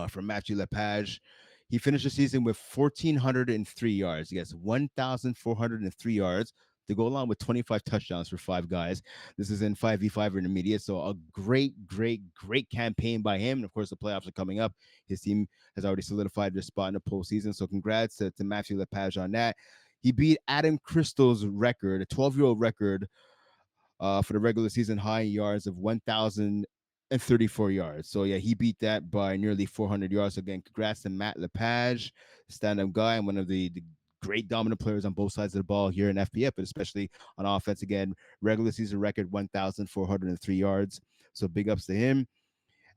Speaker 1: from Matthew Lepage. He finished the season with 1,403 yards. He has 1,403 yards to go along with 25 touchdowns for 5 guys. This is in 5v5 intermediate. So a great campaign by him. And of course, the playoffs are coming up. His team has already solidified their spot in the postseason. So congrats to Matthew Lepage on that. He beat Adam Crystal's record, a 12-year-old record for the regular season high yards of 1,034 yards. So yeah, he beat that by nearly 400 yards. So again, congrats to Matt Lepage, stand-up guy and one of the great dominant players on both sides of the ball here in FPF, but especially on offense. Again, regular season record 1,403 yards. So big ups to him.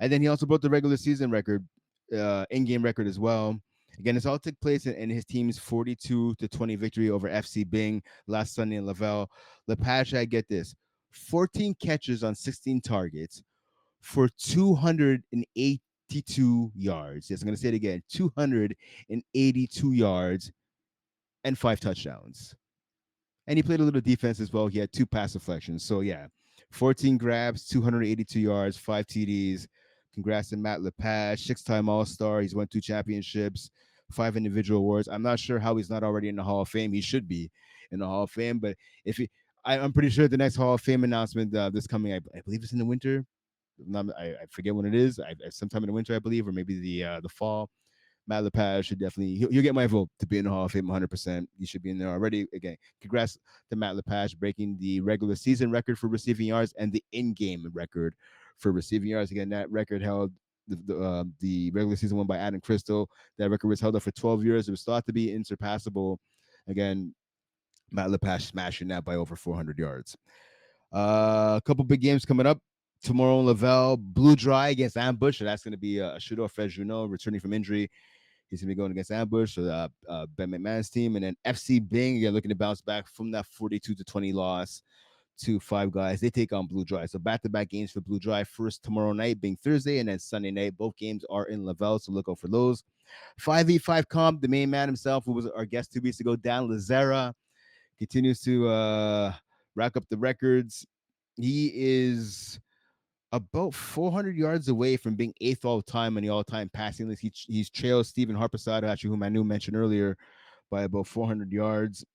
Speaker 1: And then he also broke the regular season record, in-game record as well. Again, this all took place in his team's 42-20 victory over FC Bing last Sunday in Laval. Lepage, I get this, 14 catches on 16 targets for 282 yards. Yes, I'm going to say it again, 282 yards and 5 touchdowns. And he played a little defense as well. He had 2 pass deflections. So yeah, 14 grabs, 282 yards, 5 TDs. Congrats to Matt Lepage, 6-time All-Star. He's won 2 championships, 5 individual awards. I'm not sure how he's not already in the Hall of Fame. He should be in the Hall of Fame, but if he, I'm pretty sure the next Hall of Fame announcement this coming, I believe it's in the winter. I forget when it is. Sometime in the winter, I believe, or maybe the fall. Matt Lepage should definitely he'll get my vote to be in the Hall of Fame 100%. He should be in there already. Again, congrats to Matt Lepage breaking the regular season record for receiving yards and the in-game record for receiving yards. Again, that record held the regular season one by Adam Crystal. That record was held up for 12 years. It was thought to be insurpassable. Again, Matt Lepage smashing that by over 400 yards. A couple big games coming up tomorrow in Laval. Blue Dry against Ambush. So that's going to be a shooter, Fred Junot, returning from injury. He's going to be going against Ambush, so Ben McMahon's team. And then FC Bing, again, looking to bounce back from that 42-20 loss to 5 guys. They take on Blue Dry. So back-to-back games for Blue Dry. First tomorrow night being Thursday, and then Sunday night. Both games are in Laval, so look out for those. 5v5 comp, the main man himself, who was our guest 2 weeks ago, Dan Lazara, continues to rack up the records. He is about 400 yards away from being 8th all time in the all-time passing list. He's trailed Stephen Harpersad, actually, whom Manu mentioned earlier, by about 400 yards.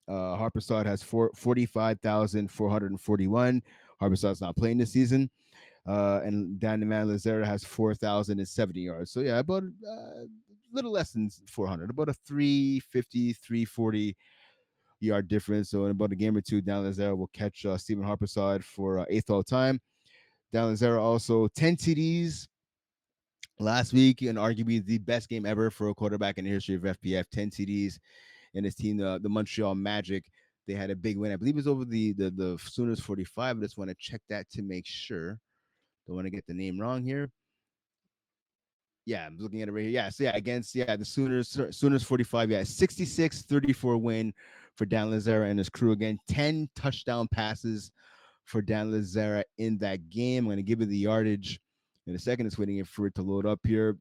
Speaker 1: Harpersad has 45,441. Harpersad's not playing this season. And Dan the Man Lazara has 4,070 yards. So yeah, about a little less than 400, about a 350, 340 yard difference. So in about a game or two, Dan Lazara will catch Stephen Harpersad for 8th all time. Dan Lazara also 10 TDs Last week, and arguably the best game ever for a quarterback in the history of FPF, 10 CDs and his team, the Montreal Magic. They had a big win. I believe it was over the Sooners 45. I just want to check that to make sure. Don't want to get the name wrong here. Yeah, I'm looking at it right here. Yeah, so yeah, against the Sooners 45. Yeah, 66-34 win for Dan Lazara and his crew again. 10 touchdown passes for Dan Lazara in that game. I'm going to give you the yardage in a second. It's waiting for it to load up here.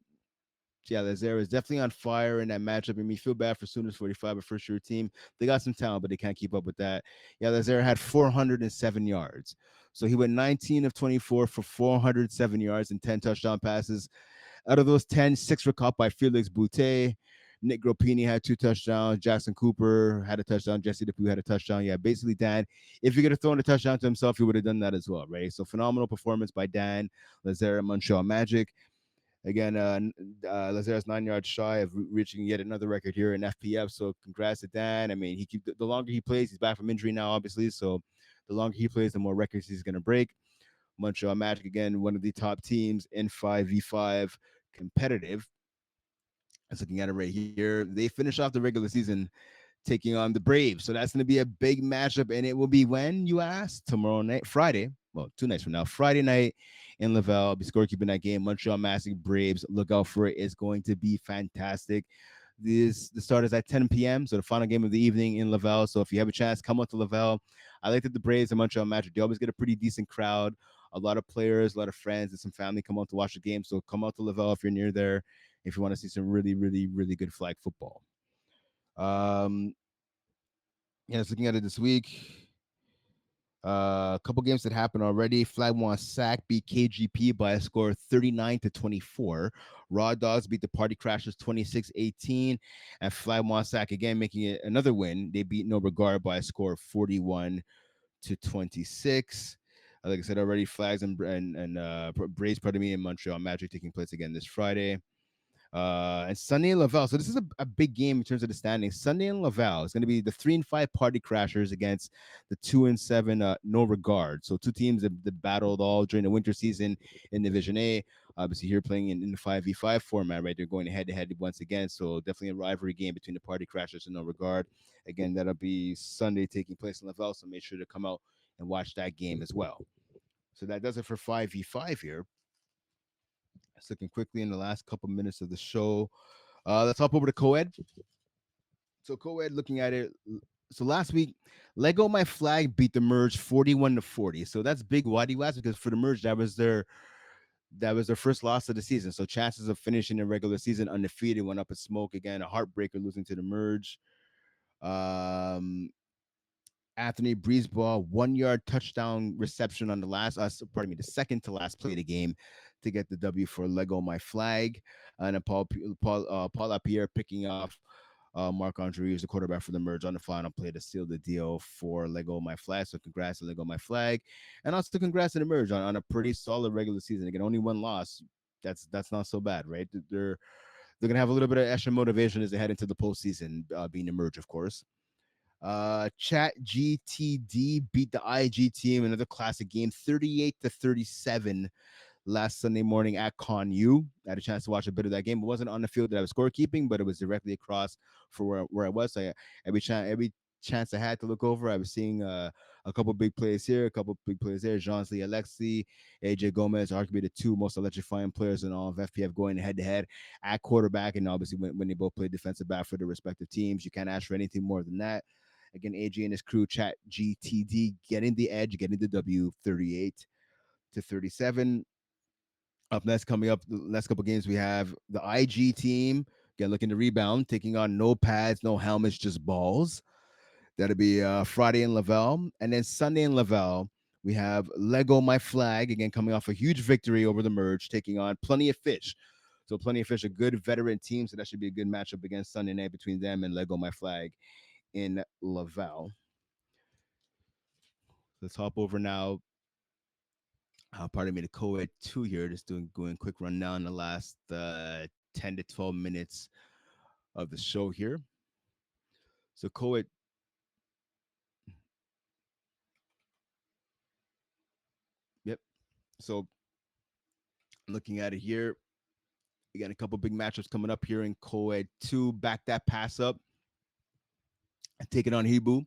Speaker 1: Yeah, Lazara is definitely on fire in that matchup. I mean, feel bad for Sooners 45, a first year team. They got some talent, but they can't keep up with that. Yeah, Lazara had 407 yards. So he went 19 of 24 for 407 yards and 10 touchdown passes. Out of those 10, six were caught by Felix Boutte. Nick Gropini had two touchdowns. Jackson Cooper had a touchdown. Jesse DePuy had a touchdown. Yeah, basically, Dan, if he could have thrown a touchdown to himself, he would have done that as well, right? So phenomenal performance by Dan Lazara, Montreal Magic. Again, Lazara's 9 yards shy of reaching yet another record here in FPF. So congrats to Dan. I mean, the longer he plays, he's back from injury now, obviously. So the longer he plays, the more records he's going to break. Montreal Magic, again, one of the top teams in 5v5 competitive. I was looking at it right here. They finish off the regular season taking on the Braves. So that's going to be a big matchup. And it will be when, you ask? Tomorrow night, Friday. Well, 2 nights from now, Friday night in Laval. I'll be scorekeeping that game. Montreal Magic Braves. Look out for it. It's going to be fantastic. The start is at 10 p.m. So the final game of the evening in Laval. So if you have a chance, come out to Laval. I like that the Braves and Montreal Magic, they always get a pretty decent crowd. A lot of players, a lot of friends, and some family come out to watch the game. So come out to Laval if you're near there, if you want to see some really, really, really good flag football. Um, yeah, I was looking at it this week. A couple games that happened already. Flagmont Sac beat KGP by a score of 39-24. Raw Dogs beat the Party Crashers 26-18. And Flagmont Sac again making it another win. They beat No Regard by a score of 41-26. Like I said already, Flags and Braves, pardon me, in Montreal Magic taking place again this Friday. And Sunday in Laval. So this is a big game in terms of the standings. Sunday in Laval is going to be the 3-5 Party Crashers against the 2-7 No Regard. So two teams that battled all during the winter season in Division A. Obviously here playing in the 5v5 format, right? They're going head to head once again. So definitely a rivalry game between the Party Crashers and No Regard. Again, that'll be Sunday taking place in Laval. So make sure to come out and watch that game as well. So that does it for 5v5 here. Just looking quickly in the last couple minutes of the show. Let's hop over to co-ed. So co-ed, looking at it. So last week, Lego My Flag beat the Merge 41-40. So that's big. Why do you ask? Because for the Merge, that was their first loss of the season. So chances of finishing the regular season undefeated went up in smoke again. A heartbreaker losing to the Merge. Anthony Breezeball 1 yard touchdown reception on the second to last play of the game to get the W for Lego My Flag. And then Paul Lapierre picking off Marc Andre Reeves, the quarterback for the Merge, on the final play to seal the deal for Lego My Flag. So congrats to Lego My Flag. And also congrats to the Merge on a pretty solid regular season. Again, only one loss. That's not so bad, right? They're gonna have a little bit of extra motivation as they head into the postseason, being the Merge, of course. Chat GTD beat the IG team, another classic game, 38-37 last Sunday morning at Con U. I had a chance to watch a bit of that game. It wasn't on the field that I was scorekeeping, but it was directly across for where I was. So every chance I had to look over, I was seeing a couple big plays here, a couple big plays there. Jean-Lee Alexi, AJ Gomez, arguably the two most electrifying players in all of FPF going head to head at quarterback. And obviously, when they both play defensive back for their respective teams, you can't ask for anything more than that. Again, AJ and his crew, Chat GTD, getting the edge, getting the W, 38-37. Up next, coming up, the next couple games, we have the IG team, again, looking to rebound, taking on no pads, no helmets, just balls. That'll be Friday in Laval. And then Sunday in Laval, we have Lego My Flag, again, coming off a huge victory over the Merge, taking on Plenty of Fish. So Plenty of Fish, a good veteran team, so that should be a good matchup against Sunday night between them and Lego My Flag in Laval. Let's hop over now. Pardon me, the co-ed 2 here, just going quick rundown the last 10 to 12 minutes of the show here. So co-ed, yep. So looking at it here, Again, a couple big matchups coming up here in co-ed 2. Back that pass up, taking on Hebrew.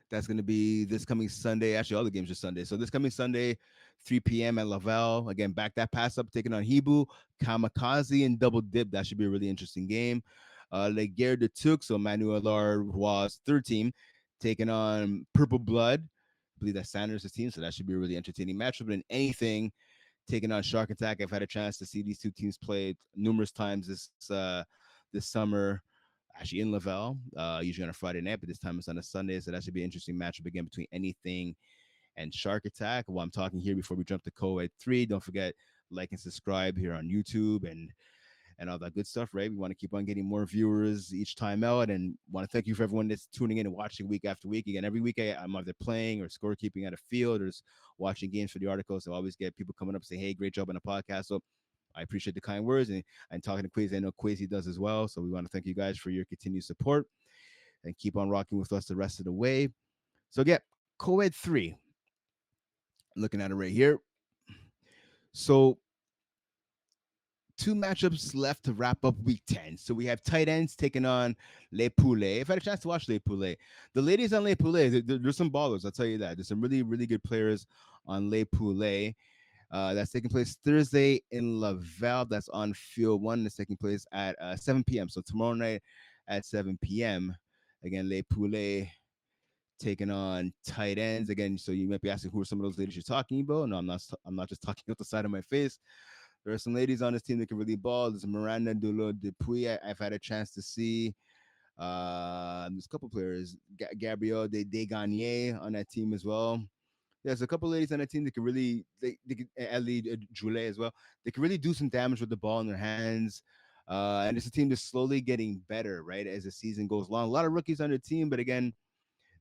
Speaker 1: That's going to be this coming Sunday. Actually, all the games are Sunday. So this coming Sunday, 3 p.m. at Laval. Again, back that pass up, taking on Hebrew, Kamikaze, and Double Dip. That should be a really interesting game. Le Guerre de Took, so Manuel was third team, taking on Purple Blood. I believe that's Sanders' team, so that should be a really entertaining matchup. And anything taking on Shark Attack. I've had a chance to see these two teams play numerous times this summer. Actually in Laval, usually on a Friday night, but this time it's on a Sunday, so that should be an interesting matchup again between anything and Shark Attack. While I'm talking here, before we jump to Co-Ed 3, don't forget like and subscribe here on YouTube and all that good stuff, right? We want to keep on getting more viewers each time out, and want to thank you for everyone that's tuning in and watching week after week. Again, every week I'm either playing or scorekeeping at a field or just watching games for the articles. So I always get people coming up and say, hey, great job on the podcast. So I appreciate the kind words, and talking to Quasi, I know Quasi does as well. So we want to thank you guys for your continued support and keep on rocking with us the rest of the way. So again, Co-Ed 3, looking at it right here. So 2 matchups left to wrap up week 10. So we have tight ends taking on Les Poulets. I've had a chance to watch Les Poulets. The ladies on Les Poulets, there's some ballers, I'll tell you that. There's some really, really good players on Les Poulets. That's taking place Thursday in Laval. That's on Field 1. That's taking place at 7 p.m. So tomorrow night at 7 p.m. Again, Les Poulets taking on tight ends. Again, so you might be asking who are some of those ladies you're talking about. No, I'm not just talking out the side of my face. There are some ladies on this team that can really ball. There's Miranda Dulo Dupuy. I've had a chance to see. There's a couple players. Gabrielle de Gagné on that team as well. There's a couple ladies on that team that can really, they can, Ellie Julie as well. They can really do some damage with the ball in their hands. And it's a team that's slowly getting better, right, as the season goes along. A lot of rookies on the team, but again,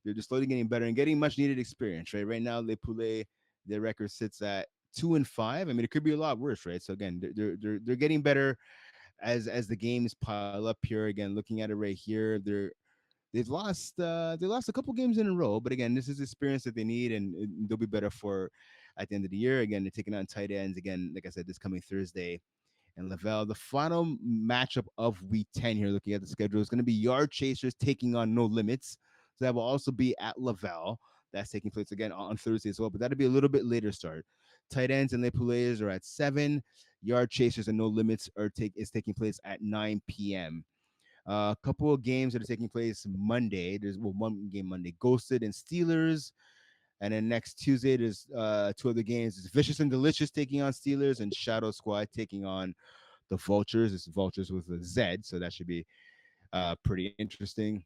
Speaker 1: they're just slowly getting better and getting much needed experience, right? Right now, Les Poulets, their record sits at 2-5. I mean, it could be a lot worse, right? So again, they're getting better as the games pile up here. Again, looking at it right here, they lost a couple games in a row, but again, this is experience that they need, and they'll be better for at the end of the year. Again, they're taking on tight ends again, like I said, this coming Thursday in Laval. The final matchup of week 10 here, looking at the schedule, is going to be Yard Chasers taking on No Limits. So that will also be at Laval. That's taking place again on Thursday as well, but that'll be a little bit later start. Tight ends and Les Poulets are at 7. Yard Chasers and No Limits is taking place at 9 p.m. A couple of games that are taking place Monday. There's one game Monday, Ghosted and Steelers. And then next Tuesday, there's 2 other games. It's Vicious and Delicious taking on Steelers and Shadow Squad taking on the Vultures. It's Vultures with a Z, so that should be pretty interesting.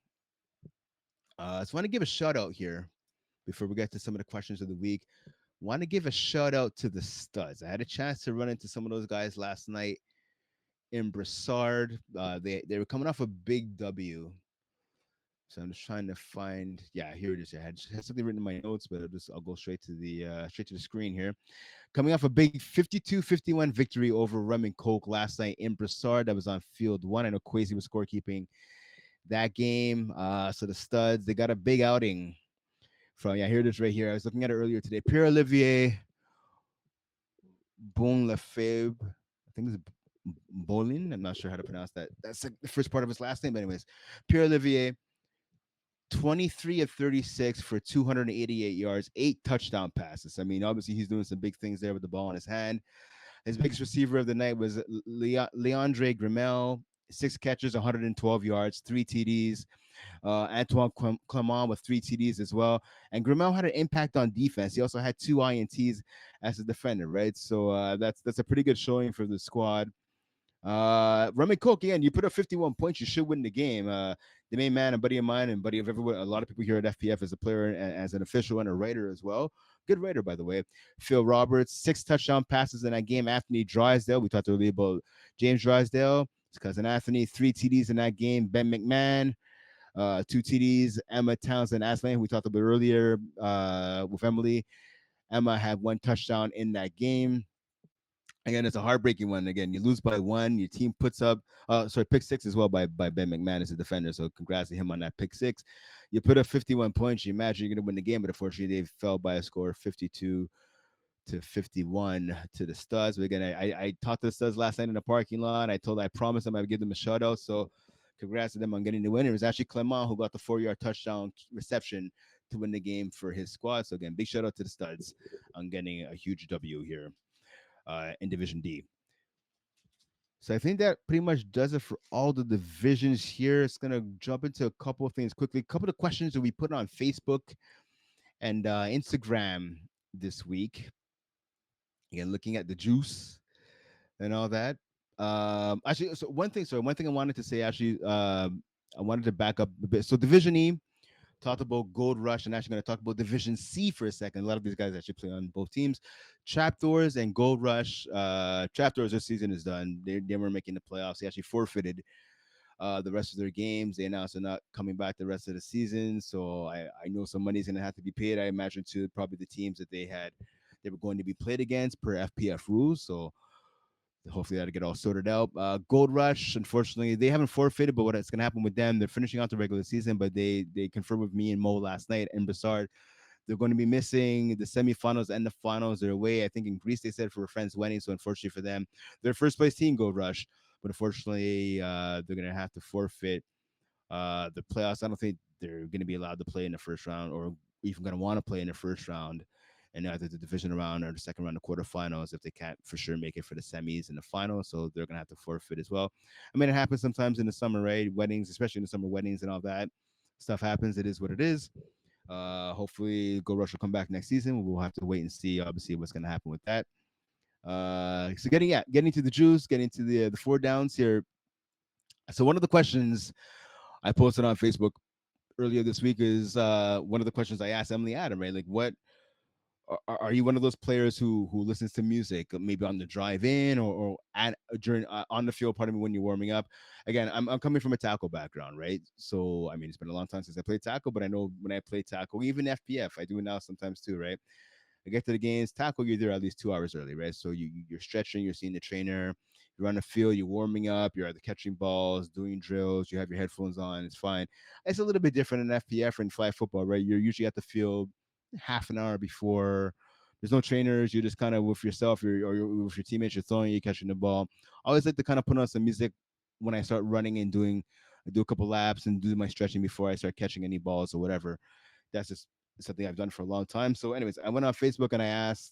Speaker 1: So I want to give a shout out here before we get to some of the questions of the week. Want to give a shout out to the studs. I had a chance to run into some of those guys last night in Brassard. They were coming off a big W. So I'm just trying to find. Yeah, here it is. I had something written in my notes, but I'll go straight to the screen here. Coming off a big 52-51 victory over Rum and Coke last night in Brassard. That was on Field 1. I know Quasi was scorekeeping that game. So the studs, they got a big outing from, here it is right here. I was looking at it earlier today. Pierre Olivier Bon Lefebvre, I think it's Bolin. I'm not sure how to pronounce that. That's the first part of his last name. But anyways, Pierre Olivier, 23 of 36 for 288 yards, 8 touchdown passes. I mean, obviously he's doing some big things there with the ball in his hand. His biggest receiver of the night was Leandre Grimel, 6 catches, 112 yards, 3 TDs. Antoine Clement with 3 TDs as well. And Grimel had an impact on defense. He also had 2 INTs as a defender, right? So that's a pretty good showing for the squad. Rum and Coke, again, you put up 51 points, you should win the game. The main man, a buddy of mine and buddy of everyone, a lot of people here at FPF as a player and as an official and a writer as well. Good writer, by the way. Phil Roberts, 6 touchdown passes in that game. Anthony Drysdale, we talked earlier about James Drysdale, his cousin Anthony, 3 TDs in that game. Ben McMahon, 2 TDs. Emma Townsend Aslan, we talked about earlier with Emily. Emma had 1 touchdown in that game. Again, it's a heartbreaking one. Again, you lose by 1. Your team puts up, pick 6 as well by Ben McMahon as a defender. So congrats to him on that pick 6. You put up 51 points. You imagine you're going to win the game, but unfortunately they fell by a score of 52 to 51 to the Studs. But again, I talked to the Studs last night in the parking lot. I promised them I would give them a shout out. So congrats to them on getting the win. It was actually Clement who got the 4 yard touchdown reception to win the game for his squad. So again, big shout out to the Studs on getting a huge W here in Division D. So I think that pretty much does it for all the divisions here. It's gonna jump into a couple of things quickly. A couple of questions that we put on Facebook and Instagram this week. Again, looking at the juice and all that. Actually, so one thing. Sorry, one thing I wanted to say. Actually, I wanted to back up a bit. So Division E talked about Gold Rush, and actually going to talk about Division C for a second. A lot of these guys actually play on both teams. Trapdoors and Gold Rush. Trapdoors, their season is done. They were making the playoffs. They actually forfeited the rest of their games. They announced they're not coming back the rest of the season. So I know some money's going to have to be paid. I imagine to probably the teams that they were going to be played against per FPF rules. So hopefully that'll get all sorted out. Gold Rush, unfortunately, they haven't forfeited, but what's going to happen with them? They're finishing out the regular season, but they confirmed with me and Mo last night and Bassard they're going to be missing the semifinals and the finals. They're away, I think, in Greece. They said for a friend's wedding. So unfortunately for them, their first place team Gold Rush, but unfortunately they're going to have to forfeit the playoffs. I don't think they're going to be allowed to play in the first round or even going to want to play in the first round and either the division round or the second round of quarterfinals if they can't for sure make it for the semis and the finals. So they're going to have to forfeit as well. I mean, it happens sometimes in the summer, right? Weddings, especially in the summer weddings and all that stuff happens. It is what it is. Hopefully, Go Rush will come back next season. We'll have to wait and see, obviously, what's going to happen with that. So getting to the juice, getting to the four downs here. So one of the questions I posted on Facebook earlier this week is one of the questions I asked Emilie Adam, right? Like, what are you one of those players who listens to music maybe on the drive in or at during on the field? Pardon me, when you're warming up. Again, I'm coming from a tackle background, right? So I mean, it's been a long time since I played tackle, but I know when I play tackle, even FPF, I do it now sometimes too, right? I get to the games, tackle, you're there at least 2 hours early, right? So you're stretching, you're seeing the trainer, you're on the field, you're warming up, you're either catching balls, doing drills, you have your headphones on, it's fine. It's a little bit different in FPF and flag football, right? You're usually at the field half an hour before. There's no trainers. You're just kind of with yourself or you're with your teammates. You're throwing, you're catching the ball. I always like to kind of put on some music when I start running and I do a couple laps and do my stretching before I start catching any balls or whatever. That's just something I've done for a long time. So, anyways, I went on Facebook and I asked.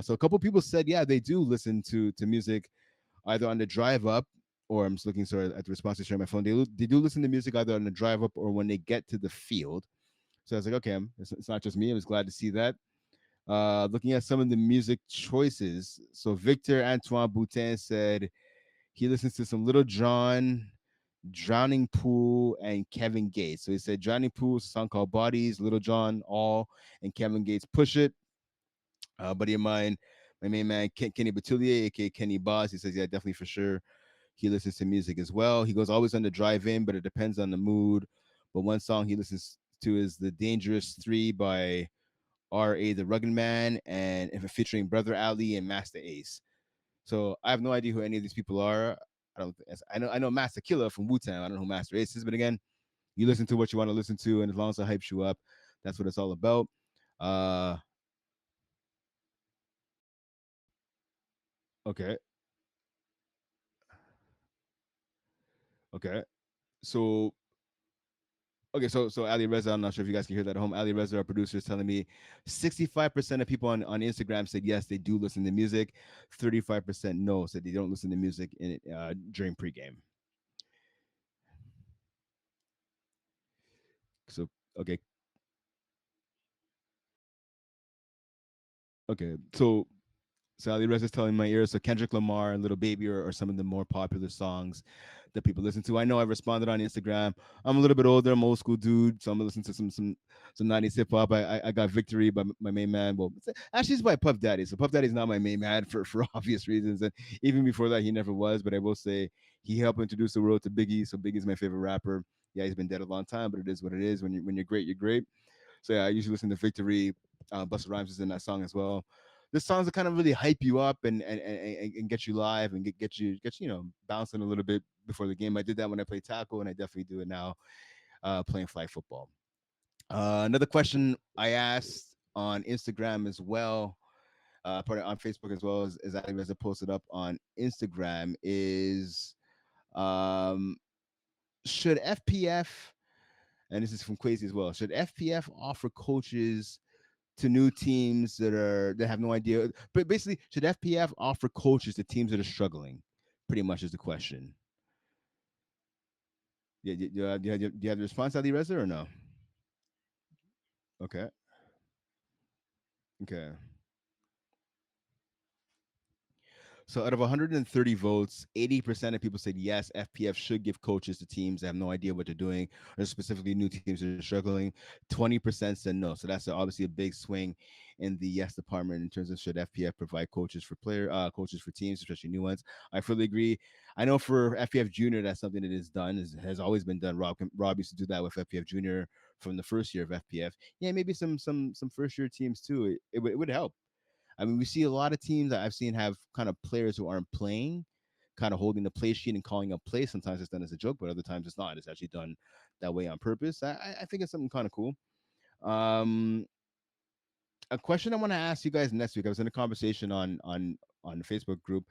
Speaker 1: So a couple people said, yeah, they do listen to music either on the drive up, or I'm just looking sorry at the response to share my phone. They do listen to music either on the drive up or when they get to the field. So I was like, okay, it's not just me. I was glad to see that. Looking at some of the music choices. So Victor Antoine Boutin said he listens to some Little John, Drowning Pool, and Kevin Gates. So he said Drowning Pool, a song called Bodies, Little John, All, and Kevin Gates, Push It. Buddy of mine, my main man, Kenny Batoulier, aka Kenny Boss, he says, yeah, definitely for sure. He listens to music as well. He goes always on the drive in, but it depends on the mood. But one song he listens to is The Dangerous Three by R.A. the Rugged Man, and featuring Brother Ali and Master Ace. So I have no idea who any of these people are. I don't. I know Master Killer from Wu Tang. I don't know who Master Ace is, but again, you listen to what you want to listen to, and as long as it hypes you up, that's what it's all about. Uh, okay, okay. So so Ali Reza, I'm not sure if you guys can hear that at home. Ali Reza, our producer, is telling me 65% of people on Instagram said yes, they do listen to music. 35% no, said they don't listen to music during pregame. So okay, okay. So Ali Reza is telling my ears. So Kendrick Lamar and Little Baby are some of the more popular songs that people listen to. I know I responded on Instagram. I'm a little bit older. I'm an old school dude, so I'm gonna listen to some 90s hip hop. I got Victory by my main man. Well, actually, it's by Puff Daddy. So Puff Daddy's not my main man for obvious reasons, and even before that, he never was. But I will say he helped introduce the world to Biggie. So Biggie's my favorite rapper. Yeah, he's been dead a long time, but it is what it is. When you're great, you're great. So yeah, I usually listen to Victory. Busta Rhymes is in that song as well. The songs that kind of really hype you up and get you live and get you bouncing a little bit before the game. I did that when I played tackle, and I definitely do it now playing flag football. Another question I asked on Instagram as well. on Facebook as well as Ali Reza posted up on Instagram is um, should FPF, and this is from Quasi as well, should FPF offer coaches to new teams that have no idea? But basically, should FPF offer coaches to teams that are struggling? Pretty much is the question. Yeah, do you have the response, Ali Reza, or no? Okay, okay. So out of 130 votes, 80% of people said yes, FPF should give coaches to teams that have no idea what they're doing, or specifically new teams that are struggling. 20% said no. So that's obviously a big swing in the yes department in terms of should FPF provide coaches for teams, especially new ones. I fully agree. I know for FPF Junior, that's something that is done, has always been done. Rob used to do that with FPF Junior from the first year of FPF. Yeah, maybe some first year teams too. It would help. I mean, we see a lot of teams that I've seen have kind of players who aren't playing, kind of holding the play sheet and calling up plays. Sometimes it's done as a joke, but other times it's not. It's actually done that way on purpose. I think it's something kind of cool. Um, a question I want to ask you guys next week. I was in a conversation on the Facebook group.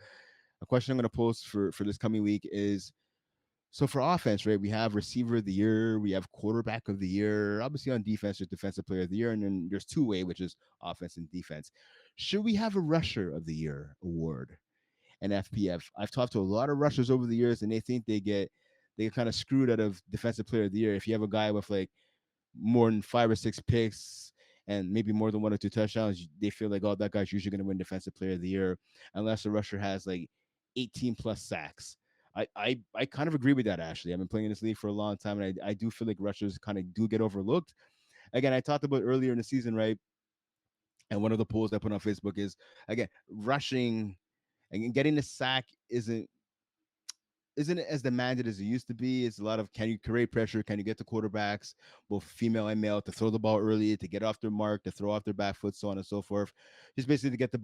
Speaker 1: A question I'm going to post for this coming week is, so for offense, right, we have receiver of the year, we have quarterback of the year. Obviously, on defense, there's defensive player of the year, and then there's two-way, which is offense and defense. Should we have a rusher of the year award in FPF? I've talked to a lot of rushers over the years, and they think they get kind of screwed out of defensive player of the year. If you have a guy with like more than 5 or 6 picks and maybe more than 1 or 2 touchdowns, they feel like, oh, that guy's usually going to win defensive player of the year, unless the rusher has like 18 plus sacks. I kind of agree with that, Ashley. I've been playing in this league for a long time, and I do feel like rushers kind of do get overlooked. Again, I talked about earlier in the season, right? And one of the polls I put on Facebook is, again, rushing and getting the sack isn't as demanded as it used to be. It's a lot of, can you create pressure? Can you get the quarterbacks, both female and male, to throw the ball early, to get off their mark, to throw off their back foot, so on and so forth. Just basically to get the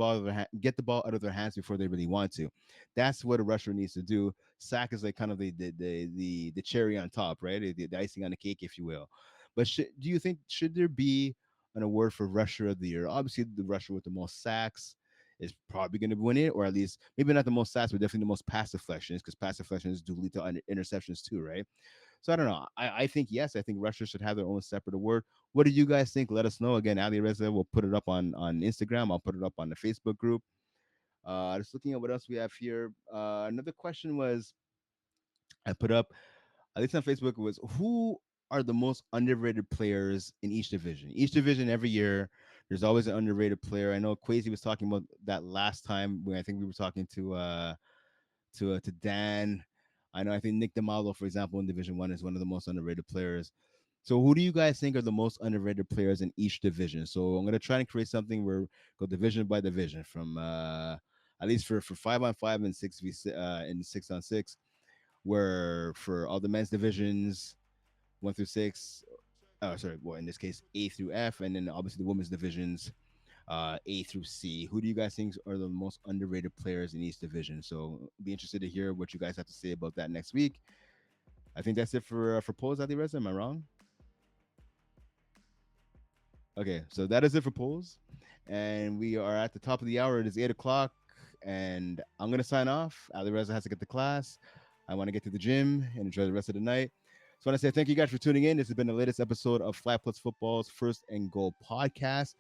Speaker 1: ball out of their hands before they really want to. That's what a rusher needs to do. Sack is like kind of the cherry on top, right? The icing on the cake, if you will. But do you think should there be an award for rusher of the year? Obviously, the rusher with the most sacks is probably going to win it, or at least maybe not the most sacks, but definitely the most pass deflections, because pass deflections do lead to interceptions too, right? So I don't know. I think yes, I think rushers should have their own separate award. What do you guys think? Let us know. Again, Ali Reza will put it up on Instagram. I'll put it up on the Facebook group. Just looking at what else we have here. Another question was I put up, at least on Facebook, was who are the most underrated players in each division? Each division every year, there's always an underrated player. I know Quasi was talking about that last time when I think we were talking to Dan. I think Nick DeMalo, for example, in Division One is one of the most underrated players. So who do you guys think are the most underrated players in each division? So I'm gonna try and create something where go division by division from at least for 5-on-5 and 6-on-6, where for all the men's divisions 1 through 6, sorry, well, in this case A through F, and then obviously the women's divisions A through C. Who do you guys think are the most underrated players in each division? So be interested to hear what you guys have to say about that next week. I think that's it for polls, Ali Reza. Am I wrong? Okay, so that is it for polls, and we are at the top of the hour. It is 8 o'clock, and I'm gonna sign off. Ali Reza has to get to class. I want to get to the gym and enjoy the rest of the night. So I want to say thank you guys for tuning in. This has been the latest episode of Flat Plus Football's First and Goal podcast.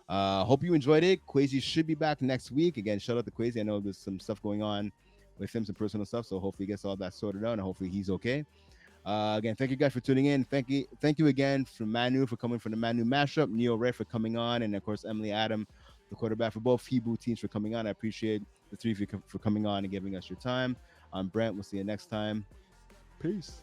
Speaker 1: Hope you enjoyed it. Quasi should be back next week. Again, shout out to Quasi. I know there's some stuff going on with him, some personal stuff. So hopefully he gets all that sorted out, and hopefully he's okay. Again, thank you guys for tuning in. Thank you again for Manu for coming from the Manu Mashup, Neo Wright for coming on, and of course Emilie Adam, the quarterback for both Hebrew teams, for coming on. I appreciate the three of you for coming on and giving us your time. I'm Brent. We'll see you next time. Peace.